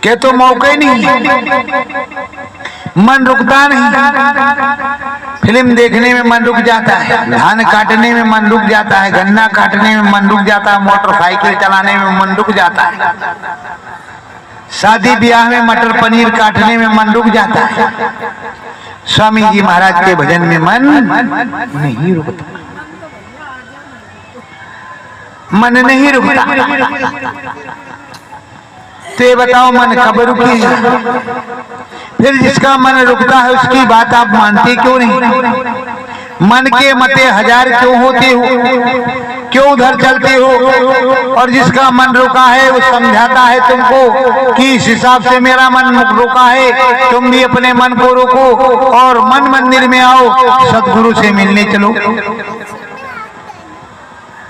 के तो मौके नहीं, मन रुकता नहीं। फिल्म देखने में मन रुक जाता है, धान काटने में मन रुक जाता है, गन्ना काटने में मन रुक जाता है, मोटरसाइकिल चलाने में मन रुक जाता है, शादी ब्याह में मटर पनीर काटने में मन रुक जाता है। स्वामी जी महाराज के भजन में मन नहीं रुकता, मन नहीं रुकता। तो ये बताओ मन कब रुकेगा? फिर जिसका मन रुकता है उसकी बात आप मानते क्यों नहीं? मन के मते 1000 क्यों होते हो, क्यों उधर चलते हो? और जिसका मन रुका है वो समझाता है तुमको कि इस हिसाब से मेरा मन रुका है, तुम भी अपने मन को रोको और मन मंदिर में आओ, सतगुरु से मिलने चलो।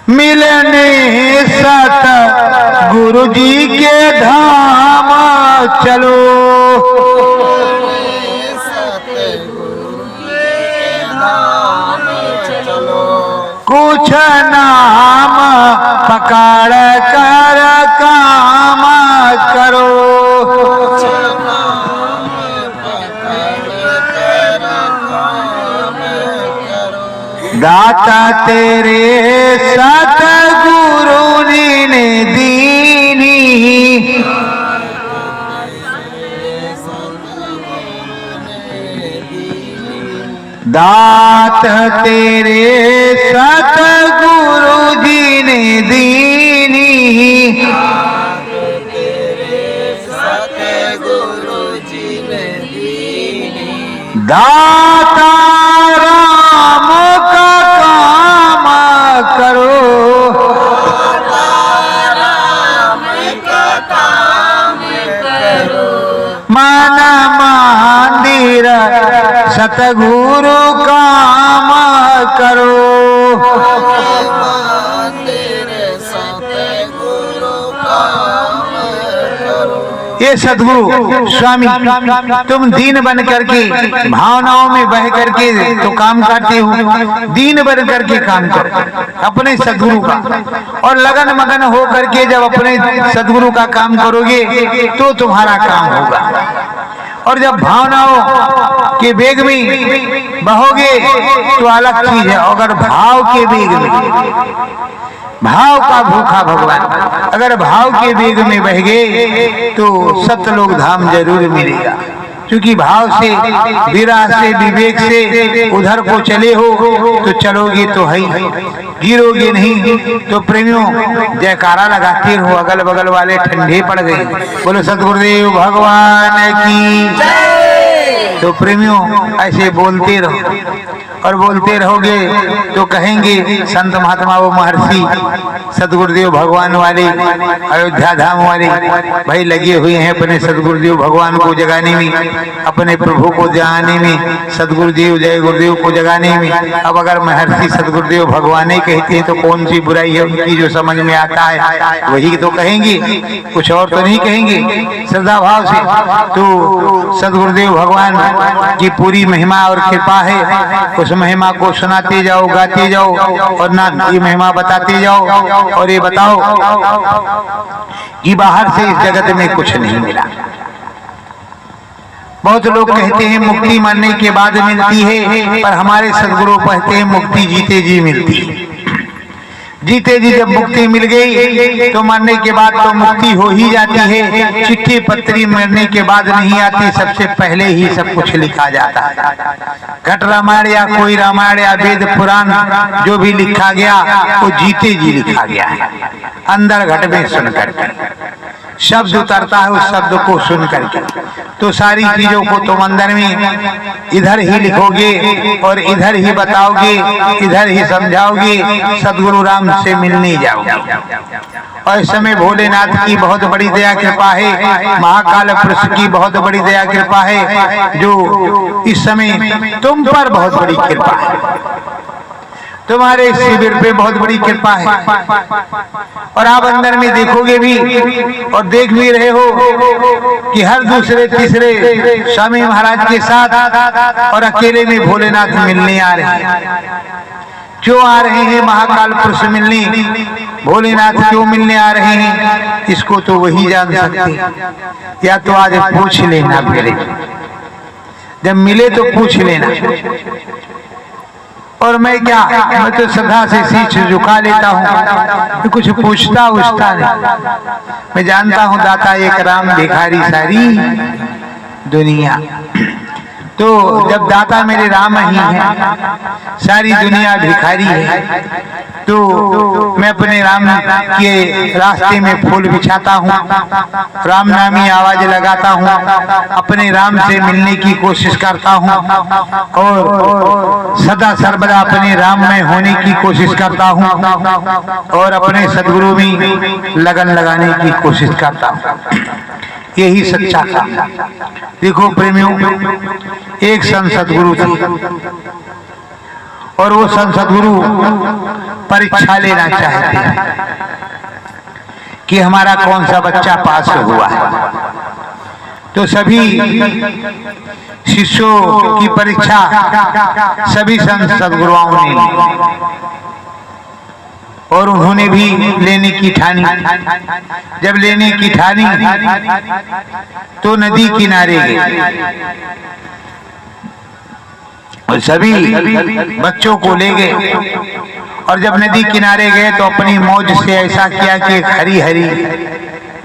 मिलने सत गुरु जी के धाम चलो, कुछ नाम पकड़ कर काम करो, दाता तेरे सतगुरु ने दीनी, दात तेरे सतगुरु जी ने दीनी, दाता राम का काम करो, मन मंदिर सतगुरु काम करो, ये सदगुरु स्वामी तुम दीन बन करके भावनाओं में बह करके तो काम करते हो, दीन बन करके काम करो अपने सदगुरु का, और लगन मगन हो करके जब अपने सदगुरु का काम करोगे तो तुम्हारा काम होगा। और जब भावनाओं के वेग में बहोगे तो अलग चीज है, अगर भाव के वेग में, भाव का भूखा भगवान, अगर भाव के वेग में बह गए तो सतलोक धाम जरूर मिलेगा। क्योंकि भाव से, विरह से, विवेक से उधर को चले हो तो चलोगे तो है, गिरोगे नहीं। तो प्रेमियों जयकारा लगाते रहो, अगल बगल वाले ठंडे पड़ गए, बोलो सतगुरुदेव भगवान की। तो प्रेमियों ऐसे बोलते रहो, और बोलते रहोगे तो कहेंगे संत महात्मा वो महर्षि सतगुरुदेव भगवान वाले, अयोध्या धाम वाले भाई लगे हुए हैं अपने सतगुरुदेव भगवान को जगाने में, अपने प्रभु को जगाने में, सतगुरुदेव जय गुरुदेव को जगाने में। अब अगर महर्षि सतगुरुदेव भगवान ही कहते हैं तो कौन सी बुराई है उनकी, जो समझ में आता है वही तो कहेंगे, कुछ और तो नहीं कहेंगे श्रद्धा भाव से। तो सतगुरुदेव भगवान की पूरी महिमा और कृपा है, उस महिमा को सुनाते जाओ, गाते जाओ और ना ये महिमा बताते जाओ। और ये बताओ कि बाहर से इस जगत में कुछ नहीं मिला, बहुत लोग कहते हैं मुक्ति मरने के बाद मिलती है, पर हमारे सदगुरु कहते हैं मुक्ति जीते जी मिलती है। जीते जी जब मुक्ति मिल गई तो मरने के बाद तो मुक्ति हो ही जाती है। चिट्ठी पत्री मरने के बाद नहीं आती, सबसे पहले ही सब कुछ लिखा जाता है। घट रामायण या कोई रामायण या वेद पुराण जो भी लिखा गया वो जीते जी लिखा गया है। अंदर घट में सुन करके शब्द उतरता है, उस शब्द को सुन करके तो सारी चीजों को तुम अंदर में इधर ही लिखोगे और इधर ही बताओगे, इधर ही समझाओगे, सदगुरु राम से मिलने जाओगे। और इस समय भोलेनाथ की बहुत बड़ी दया कृपा है, महाकाल पुरुष की बहुत बड़ी दया कृपा है, जो इस समय तुम पर बहुत बड़ी कृपा है। तुम्हारे शिविर पे बहुत बड़ी कृपा है और आप अंदर में देखोगे भी और देख भी रहे हो कि हर दूसरे तीसरे स्वामी महाराज के साथ और अकेले में भोलेनाथ मिलने आ रहे हैं। क्यों आ रहे हैं महाकाल पुरुष मिलने, भोलेनाथ क्यों मिलने आ रहे हैं, इसको तो वही जान सकते। या तो आज पूछ लेना, फिर जब मिले तो पूछ लेना। और मैं क्या, मैं तो सदा से शीश झुका लेता हूँ, कुछ पूछता उछता नहीं। मैं जानता हूँ दाता एक राम भिखारी सारी दुनिया। तो जब दाता मेरे राम ही है, सारी दुनिया भिखारी है, तो मैं अपने राम के रास्ते में फूल बिछाता हूँ, राम नामी आवाज लगाता हूँ, अपने राम से मिलने की कोशिश करता हूँ और सदा सर्वदा अपने राम में होने की कोशिश करता हूँ और अपने सदगुरु में लगन लगाने की कोशिश करता हूँ। यही सच्चा काम। देखो प्रेमियों, एक संत सदगुरु थे और वो संत सदगुरु परीक्षा लेना चाहते हैं कि हमारा कौन सा बच्चा पास हुआ है। तो सभी शिष्यों की परीक्षा सभी संत सदगुरुओं ने ली और उन्होंने भी लेने की ठानी। जब लेने की ठानी तो नदी किनारे गए और सभी बच्चों को ले गए। और जब नदी किनारे गए तो अपनी मौज से ऐसा किया कि हरी हरी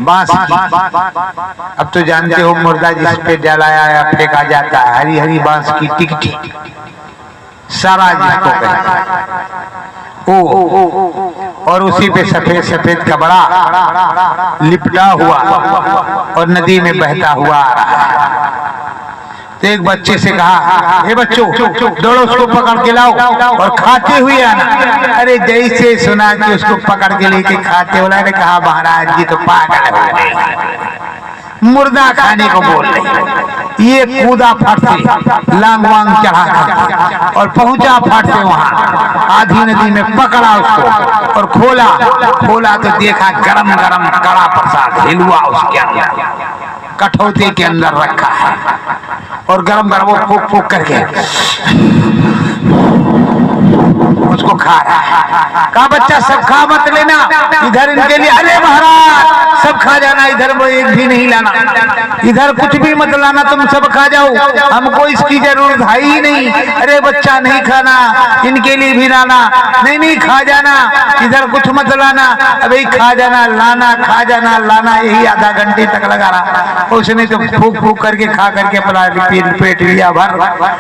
बांस की, अब तो जानते हो मुर्दा जिस पे जलाया या फेंका जाता है, हरी हरी बांस की टिकटी सारा जिसको कहते हैं ओ, और उसी पे सफेद सफेद कपड़ा लिपटा हुआ और नदी में बहता हुआ आ रहा है। तो एक बच्चे से कहा, हे बच्चों दौड़ो उसको पकड़ के लाओ और खाते हुए आना। अरे जैसे सुना कि उसको पकड़ के लेके खाते हुए, ने कहा महाराज जी तो पागल हो गए, मुर्दा खाने को बोल रहे। ये कूदा फट से लांग वांग चढ़ा कर और पहुंचा फट से वहां आधी नदी में, पकड़ा उसको और खोला तो देखा गरम गरम कड़ा प्रसाद हिलवा उसके अंदर कठौते के अंदर रखा है और गरम गरम वो फूक फूक करके उसको खा रहा है। कहा बच्चा सब खा मत लेना, इधर इनके लिए, अरे महाराज सब खा जाना, इधर वो एक भी नहीं लाना, इधर कुछ भी मत लाना, तुम सब खा जाओ, हमको इसकी जरूरत है ही नहीं। अरे बच्चा नहीं खाना, इनके लिए भी लाना, नहीं नहीं खा जाना, इधर कुछ मत लाना, अभी खा जाना लाना, खा जाना लाना, यही आधा घंटे तक लगा रहा। उसने तो फूक फूक करके खा करके अपना पेट लिया भर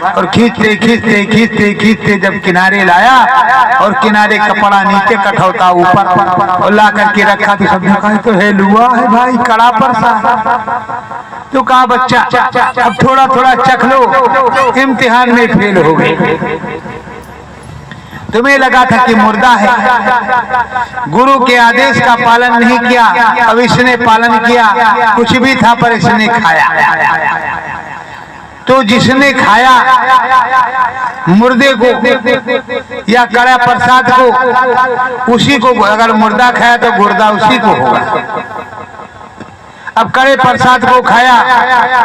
और खींचते खींचते खींचते खींचते जब किनारे लाया और किनारे कपड़ा नीचे कठौता ऊपर और ला करके रखा, तो सबने कहा तो हेलुआ है भाई, कड़ा परसा। तो कहा बच्चा अब थोड़ा थोड़ा चख लो, इम्तिहान में फेल हो गए। तुम्हें लगा था कि मुर्दा है, गुरु के आदेश का पालन नहीं किया, अब इसने पालन किया, कुछ भी था पर इसने खाया। तो जिसने खाया मुर्दे को या कड़ा प्रसाद को, उसी को, अगर मुर्दा खाया तो गुर्दा उसी को होगा। अब कड़े प्रसाद को खाया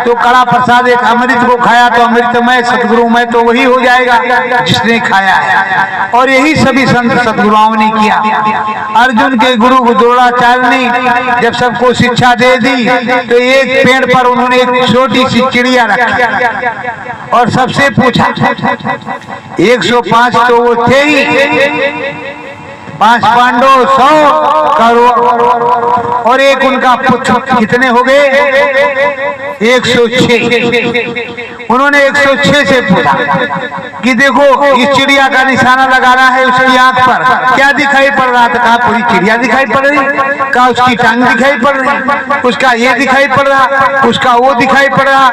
तो कड़ा प्रसाद एक अमृत को खाया तो अमृतमय सतगुरुमय तो वही हो जाएगा जिसने खाया है। और यही सभी संत सतगुरुओं ने किया। अर्जुन के गुरु द्रोणाचार्य ने जब सबको शिक्षा दे दी तो एक पेड़ पर उन्होंने एक छोटी सी चिड़िया रखी और सबसे पूछा। 105 तो वो थे ही, 5 पांडव 100 करोड़ और एक उनका पुत्र, कितने हो गए? 106। उन्होंने 106 से पूछा कि देखो इस चिड़िया का निशाना लगाना है उसकी आंख पर, क्या दिखाई पड़ रहा था? कहा पूरी चिड़िया दिखाई पड़ रही। कहा उसकी टांग दिखाई पड़ रही, उसका ये दिखाई पड़ रहा, उसका वो दिखाई पड़ रहा।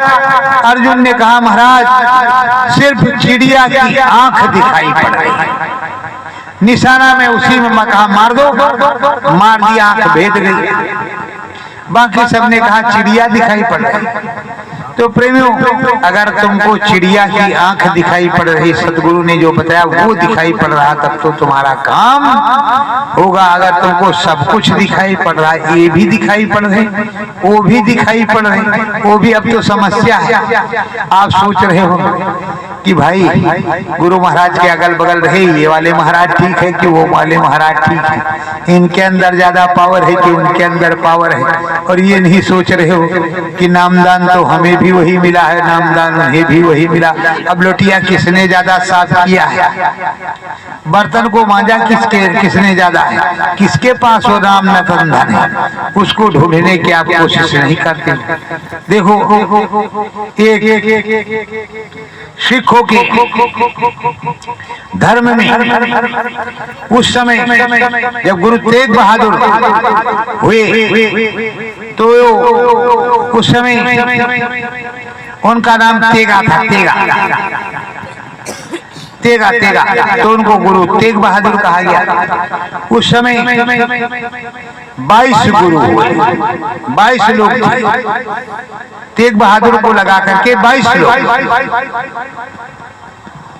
अर्जुन ने कहा महाराज सिर्फ चिड़िया की आंख दिखाई पड़ रही है, निशाना में उसी में कहा मार दो, मार दिया, आंख भेद गई। बाकी सबने कहा चिड़िया दिखाई पड़ रही। तो प्रेमियों, अगर तुमको चिड़िया की आंख दिखाई पड़ रही, सतगुरु ने जो बताया वो दिखाई पड़ रहा, तब तो तुम्हारा काम होगा। अगर तुमको सब कुछ दिखाई पड़ रहा है, ये भी दिखाई पड़ रहे, वो भी दिखाई पड़ रहे, वो भी अब तो समस्या है। आप सोच रहे हो कि भाई गुरु महाराज के अगल बगल रहे, ये वाले महाराज ठीक है कि वो वाले महाराज ठीक है, इनके अंदर ज्यादा पावर है कि उनके अंदर पावर है। और ये नहीं सोच रहे हो कि नामदान तो हमें भी वही मिला है, नामदान उन्हें भी वही मिला। अब लोटिया किसने ज्यादा साफ किया है, बर्तन को मांजा किसने ज्यादा है, किसके पास वो नाम नतन धन है, उसको ढूंढने की आप कोशिश नहीं करते। देखो एक सिखों के धर्म में उस समय जब गुरु तेग बहादुर हुए तो उस समय उनका नाम तेगा था, तेगा तो उनको गुरु तेग बहादुर कहा गया। उस समय 22 गुरु हुए, 22 लोग तेग बहादुर को लगा करके 22 लोग।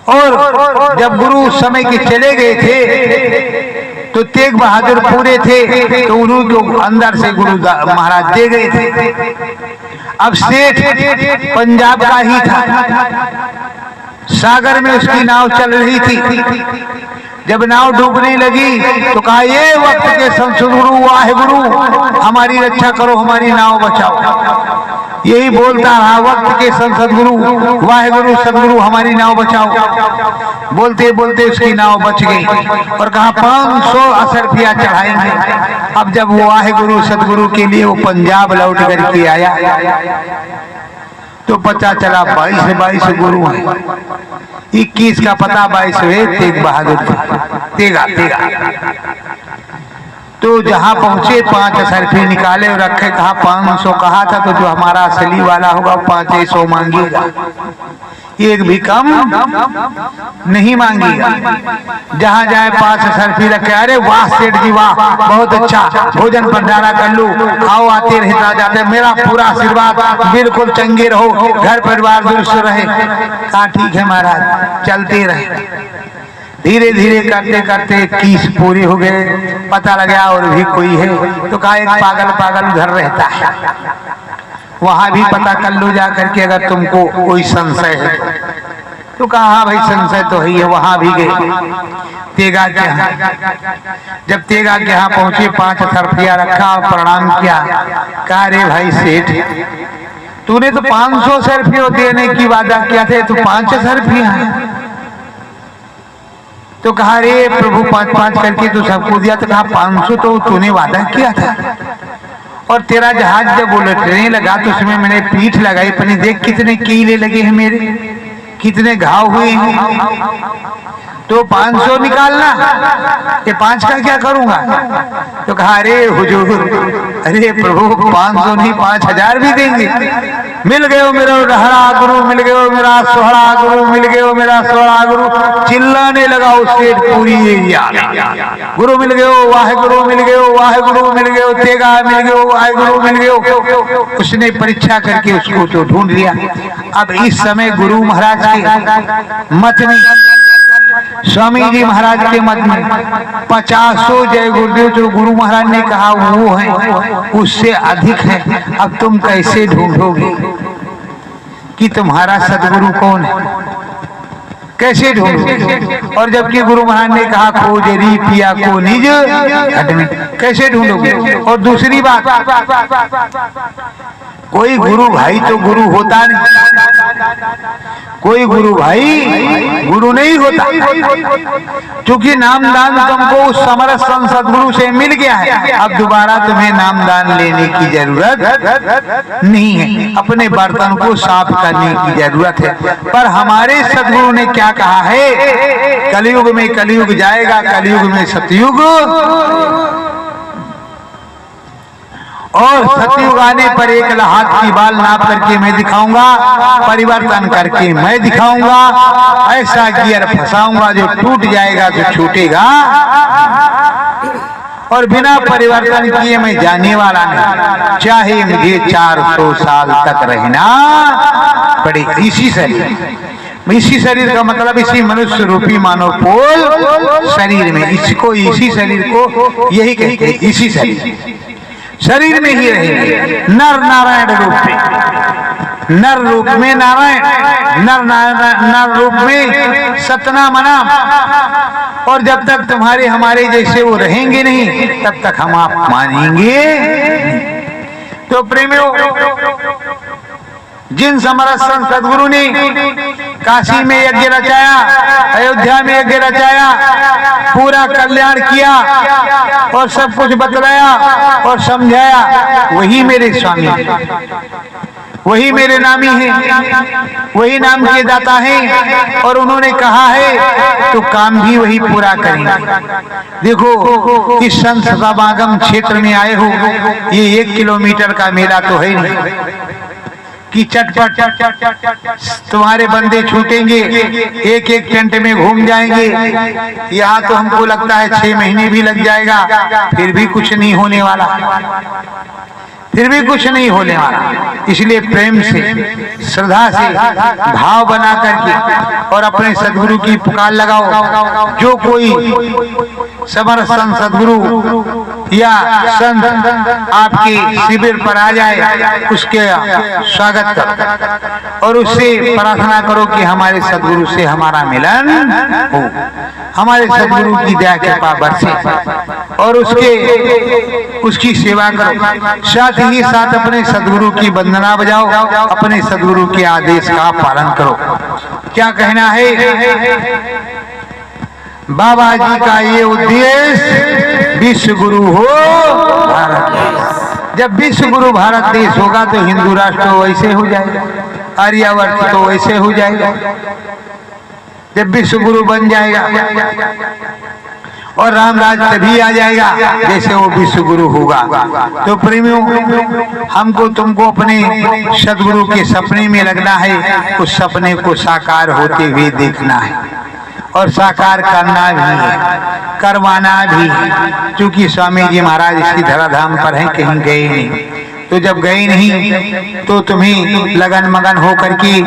और जब गुरु उस समय के चले गए थे तो तेग बहादुर पूरे थे, तो उन्हीं को अंदर से गुरु महाराज दे गए थे। अब सेठ पंजाब का ही था, सागर में उसकी नाव चल रही थी। जब नाव डूबने लगी तो कहा ये वक्त के संत गुरु वाहे गुरु हमारी रक्षा करो, हमारी नाव बचाओ। यही बोलता रहा वक्त के संत सदगुरु वाहे गुरु सदगुरु हमारी नाव बचाओ। बोलते बोलते उसकी नाव बच गई और कहा 500 असरफिया चढ़ाएंगे। अब जब वो वाहे गुरु सदगुरु के लिए वो पंजाब लौट करके आया तो पता चला 22 गुरु हैं, 21 का पता 22 तेग बहादुर तेगा। तो जहां पहुंचे 5 असरफी निकाले और रखे, कहा 500 कहा था तो जो हमारा असली वाला होगा 500 मांगेगा, एक भी कम नहीं मांगेगा। जहां जाए 5 असरफी रखे, अरे वाह सेठ जी वाह बहुत अच्छा, भोजन भंडारा कर लो, खाओ आते रहता जाते, मेरा पूरा आशीर्वाद, बिल्कुल चंगे रहो, घर परिवार दुरुस्त रहे। कहा ठीक है महाराज, चलते रहे। धीरे धीरे करते करते 21 पूरे हो गए, पता लगा और भी कोई है तो कहा एक पागल उधर रहता है, वहां भी पता कर लो जा करके अगर तुमको कोई संशय है। तो कहा हाँ भाई संशय तो है, वहां भी गए तेगा के यहाँ। जब तेगा के यहाँ पहुंचे 5 असरफिया रखा और प्रणाम किया। कहा रे भाई सेठ तूने तो 500 असरफिया देने की वादा किया था, तो 5 असरफिया है। तो कहा रे प्रभु 5-5 करके तो सबको दिया। तो कहा 500 तो तूने वादा किया था, और तेरा जहाज जब उलटने लगा तो उसमें मैंने पीठ लगाई, अपनी देख कितने कीले लगे हैं मेरे, कितने घाव हुए हैं। तो 500 निकालना, ये 5 का क्या करूंगा? तो कहा अरे हुजूर, अरे प्रभु 500 नहीं 5000 भी देंगे। मिल गए मेरा रहरा गुरु, मिल गए मेरा सोहरा गुरु, मिल गए मेरा सोहरा गुरु। चिल्लाने लगा उससे पूरी एरिया, गुरु मिल गए, वाहे गुरु मिल गए, वाहे गुरु मिल गए, तेगा मिल गए, वाहे गुरु मिल गए। उसने परीक्षा करके उसको तो ढूंढ लिया। अब इस समय गुरु महाराज के मत में स्वामी जी महाराज के मत में 50 जय गुरुदेव जो गुरु महाराज ने कहा वो है, उससे अधिक है। अब तुम कैसे ढूंढोगे कि तुम्हारा सदगुरु कौन है? कैसे ढूंढोगे? और जबकि गुरु महाराज ने कहा खोजरी पिया को निज घट में, कैसे ढूंढोगे? और दूसरी बात, कोई गुरु भाई तो गुरु होता नहीं, कोई गुरु भाई गुरु नहीं होता, क्योंकि नामदान तुमको उस समरस सदगुरु से मिल गया है। अब दोबारा तुम्हें नामदान लेने की जरूरत नहीं है, अपने बर्तन को साफ करने की जरूरत है। पर हमारे सदगुरु ने क्या कहा है? कलयुग में कलयुग जाएगा, कलयुग में सतयुग, और सतयुग आने पर एक हाथ की बाल नाप करके मैं दिखाऊंगा, परिवर्तन करके मैं दिखाऊंगा, ऐसा गियर फंसाऊंगा जो टूट जाएगा तो छूटेगा, और बिना परिवर्तन किए मैं जाने वाला नहीं, चाहे मुझे 400 साल तक रहना पड़े। इसी शरीर का मतलब इसी मनुष्य रूपी मानव पोल शरीर में, इसको इसी शरीर को यही कहते हैं, इसी शरीर में ही रहेंगे। नर नारायण रूप में, नर रूप में नारायण, नर रूप में सतनाम नाम। और जब तक तुम्हारे हमारे जैसे वो रहेंगे नहीं, तब तक हम आप मानेंगे। तो प्रेमियों, जिन समरस संत सदगुरु ने काशी में यज्ञ रचाया, अयोध्या में यज्ञ रचाया, पूरा कल्याण किया और सब कुछ बतलाया और समझाया, वही मेरे स्वामी, वही मेरे नामी हैं, वही नाम के दाता हैं। और उन्होंने कहा है तो काम भी वही पूरा करेंगे। देखो, इस संत समागम क्षेत्र में आए हो, ये 1 किलोमीटर का मेला तो है नहीं कि चटपट तुम्हारे बंदे छूटेंगे, एक एक टेंट में घूम जाएंगे। यहाँ तो हमको लगता है 6 महीने भी लग जाएगा, फिर भी कुछ नहीं होने वाला, फिर भी कुछ नहीं होने वाला। इसलिए प्रेम से, श्रद्धा से, भाव बना करके और अपने सदगुरु की पुकार लगाओ। जो कोई समरस संत सदगुरु या संत आपके शिविर पर आ जाए, उसके स्वागत करो और उससे प्रार्थना करो कि हमारे सदगुरु से हमारा मिलन हो, हमारे सदगुरु की दया कृपा बरसे और उसकी सेवा करो। साथ ही साथ अपने सदगुरु की वंदना बजाओ, अपने सदगुरु के आदेश का पालन करो। क्या कहना है बाबा जी का? ये उद्देश्य विश्व गुरु हो भारत देश। जब विश्व गुरु भारत देश होगा तो हिंदू राष्ट्र तो वैसे हो जाएगा, आर्यावर्त तो वैसे हो जाएगा। जब विश्व गुरु बन जाएगा और राम राज तभी आ जाएगा जैसे वो विश्व गुरु होगा। तो प्रेमियों, हमको तुमको अपने सदगुरु के सपने में लगना है, उस सपने को साकार होते हुए देखना है और साकार करना भी है, करवाना भी है। क्योंकि स्वामी जी महाराज इसी धराधाम पर हैं, कहीं गए नहीं। तो जब गए नहीं तो तुम्हें लगन मगन हो करके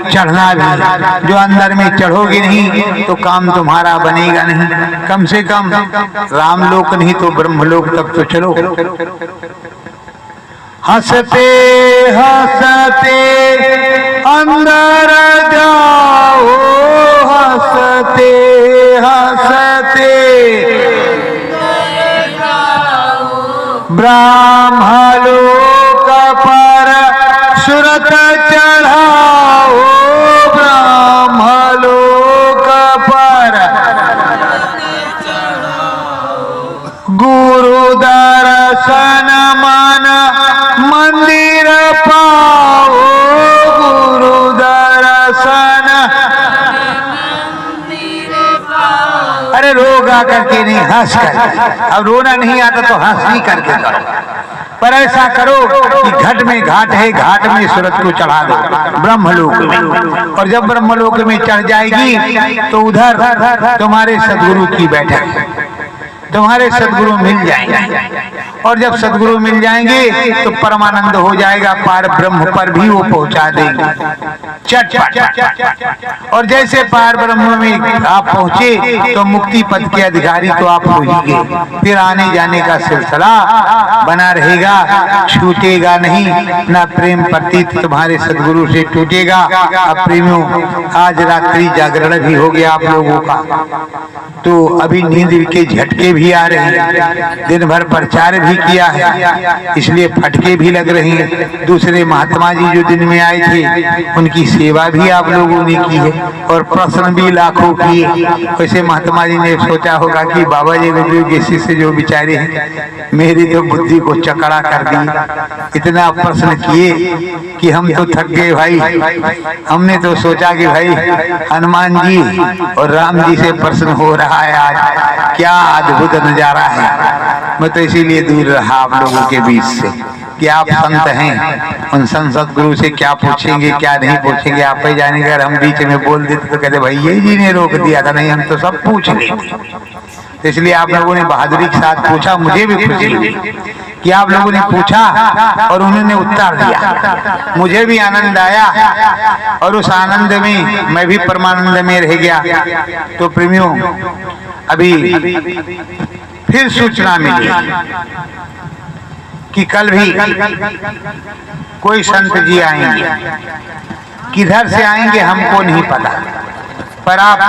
चढ़ना भी, जो अंदर में चढ़ोगे नहीं तो काम तुम्हारा बनेगा नहीं। कम से कम रामलोक नहीं तो ब्रह्मलोक तक तो चलो। हंसते हंसते अंदर जाओ, हंसते हंसते ब्रह्मलोक पर सुरत चढ़ाओ, ब्रह्मलोक पर गुरु दर्शन मन मंदिर पाओ, गुरु दर्शन। अरे रोगा करके नहीं, हंस कर। अब रोना नहीं आता तो हंस ही करके करो। पर ऐसा करो कि घट में घाट है, घाट में सूरत को चढ़ा दो ब्रह्मलोक में। और जब ब्रह्मलोक में चढ़ जाएगी तो उधर तुम्हारे सदगुरु की बैठक है। तुम्हारे सदगुरु मिल जाएंगे। और जब सदगुरु मिल जाएंगे तो परमानंद हो जाएगा, पार ब्रह्म पर भी वो पहुंचा देंगे चटपट। और जैसे पार ब्रह्म में आप पहुंचे तो मुक्ति पद के अधिकारी तो आप हो ही गए। फिर आने जाने का सिलसिला बना रहेगा, छूटेगा नहीं। ना प्रेम प्रतीत तुम्हारे सदगुरु से टूटेगा। अब प्रेमियों, आज रात्रि जागरण भी हो गया आप लोगों का, तो अभी नींद के झटके भी आ रहे हैं। दिन भर प्रचार भी किया है, इसलिए फटके भी लग रही हैं। दूसरे महात्मा जी जो दिन में आए थे उनकी सेवा भी आप लोगों ने की है और प्रश्न भी लाखों किए। वैसे महात्मा जी ने सोचा होगा कि बाबा जी गुरु के शिष्य जो बेचारे हैं, मेरी तो बुद्धि को चकड़ा कर दी। इतना प्रश्न किए कि हम तो थक गए भाई। हमने तो सोचा कि भाई हनुमान जी और राम जी से प्रश्न हो रहा है आज, क्या अद्भुत नजारा है। मैं तो इसीलिए दूर रहा आप लोगों के बीच से कि आप संत हैं, उन संत सदगुरु से क्या पूछेंगे क्या नहीं पूछेंगे आप ही जाने। अगर हम बीच में बोल देते तो कहते भाई ये जी ने रोक दिया था, नहीं हम तो सब पूछ लेते। इसलिए आप लोगों ने बहादुरी के साथ पूछा, मुझे भी खुशी हुई कि आप लोगों ने पूछा और उन्होंने उत्तर दिया। मुझे भी आनंद आया और उस आनंद में मैं भी परमानंद में रह गया। तो प्रेमियों, अभी फिर सूचना मिली कि कल भी कोई संत जी आएंगे। किधर से आएंगे हमको नहीं पता, पर आप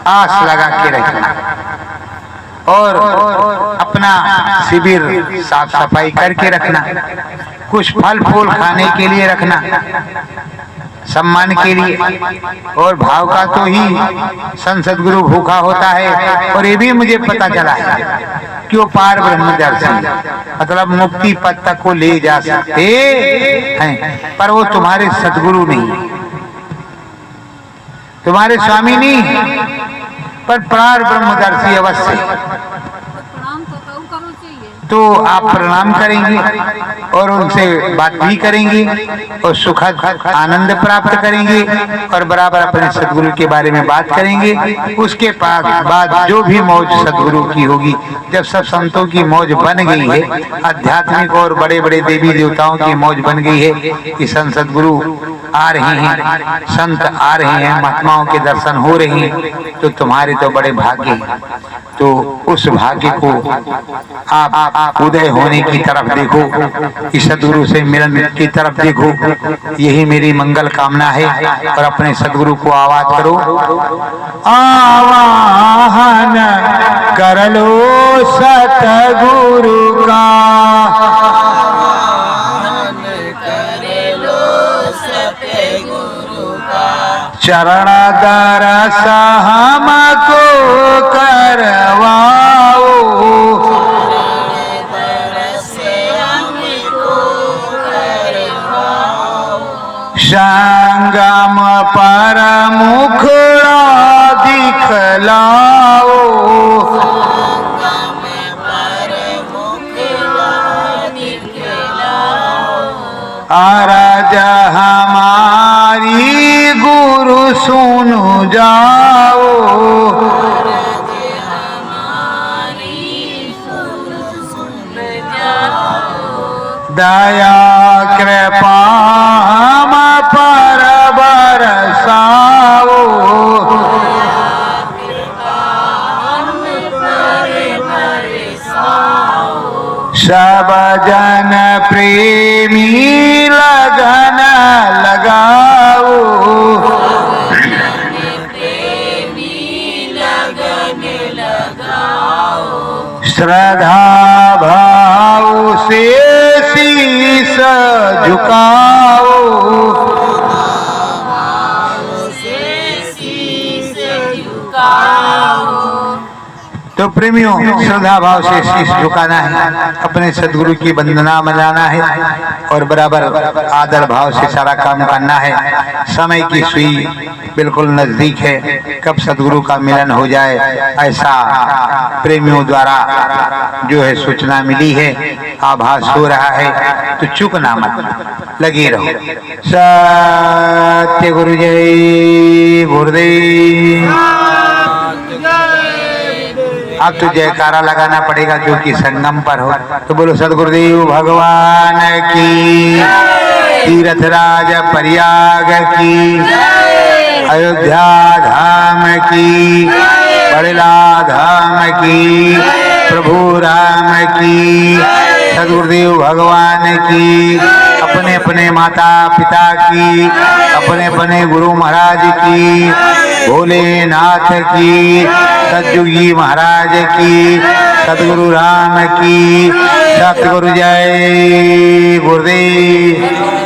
आस लगा के रखना और अपना शिविर साफ सफाई करके रखना। कुछ फल फूल खाने के लिए रखना, सम्मान के लिए। और भाव का तो ही संसद गुरु भूखा होता है। और ये भी मुझे पता चला है कि वो पार ब्रह्म दर्शन मतलब मुक्ति पद तक को ले जा सकते हैं, पर वो तुम्हारे सदगुरु नहीं, तुम्हारे स्वामी नहीं, पर पार ब्रह्मदर्शी अवश्य। तो आप प्रणाम करेंगे और उनसे बात भी करेंगे और सुखद आनंद प्राप्त करेंगे और बराबर अपने सदगुरु के बारे में बात करेंगे। उसके बाद जो भी मौज सदगुरु की होगी, जब सब संतों की मौज बन गई है, आध्यात्मिक और बड़े बड़े देवी देवताओं की मौज बन गई है कि संत सदगुरु आ रहे हैं, संत आ रहे हैं, महात्माओं के दर्शन हो रहे हैं, तो तुम्हारे तो बड़े भाग्य हैं। तो उस भाग्य को आप उदय होने की तरफ देखो, इस सदगुरु से मिलन की तरफ देखो, यही मेरी मंगल कामना है। और अपने सदगुरु को आवाज करो, आवाहन कर लो सतगुरु का, चरण दरस हमको करवाओ, संगम पर मुखड़ा दिखलाओ, अरज हमारी गुरु सुन जाओ, दया कृपा हम पर बरसाओ, सब जन प्रेमी लगन लगाओ, श्रद्धा भाव से शीश झुकाओ, तो प्रेमियों श्रद्धा भाव से शीश झुकाना है, अपने सदगुरु की वंदना मनाना है और बराबर आदर भाव से सारा काम करना है। समय की सुई बिल्कुल नजदीक है, कब सदगुरु का मिलन हो जाए ऐसा प्रेमियों द्वारा जो है सूचना मिली है, आभास हो रहा है। तो चूकना मत, लगे रहो। सत्य गुरु जय गुरुदेव। अब तो जयकारा लगाना पड़ेगा क्योंकि संगम पर हो। तो बोलो सदगुरुदेव भगवान की, तीर्थराज प्रयाग की, अयोध्या धाम की, बड़ला धाम की, प्रभु राम की, सदगुरुदेव भगवान की, अपने अपने माता पिता की, अपने अपने गुरु महाराज की, भोलेनाथ की, सतयुगी महाराज की, सदगुरु राम की, सतगुरु जय गुरुदेव।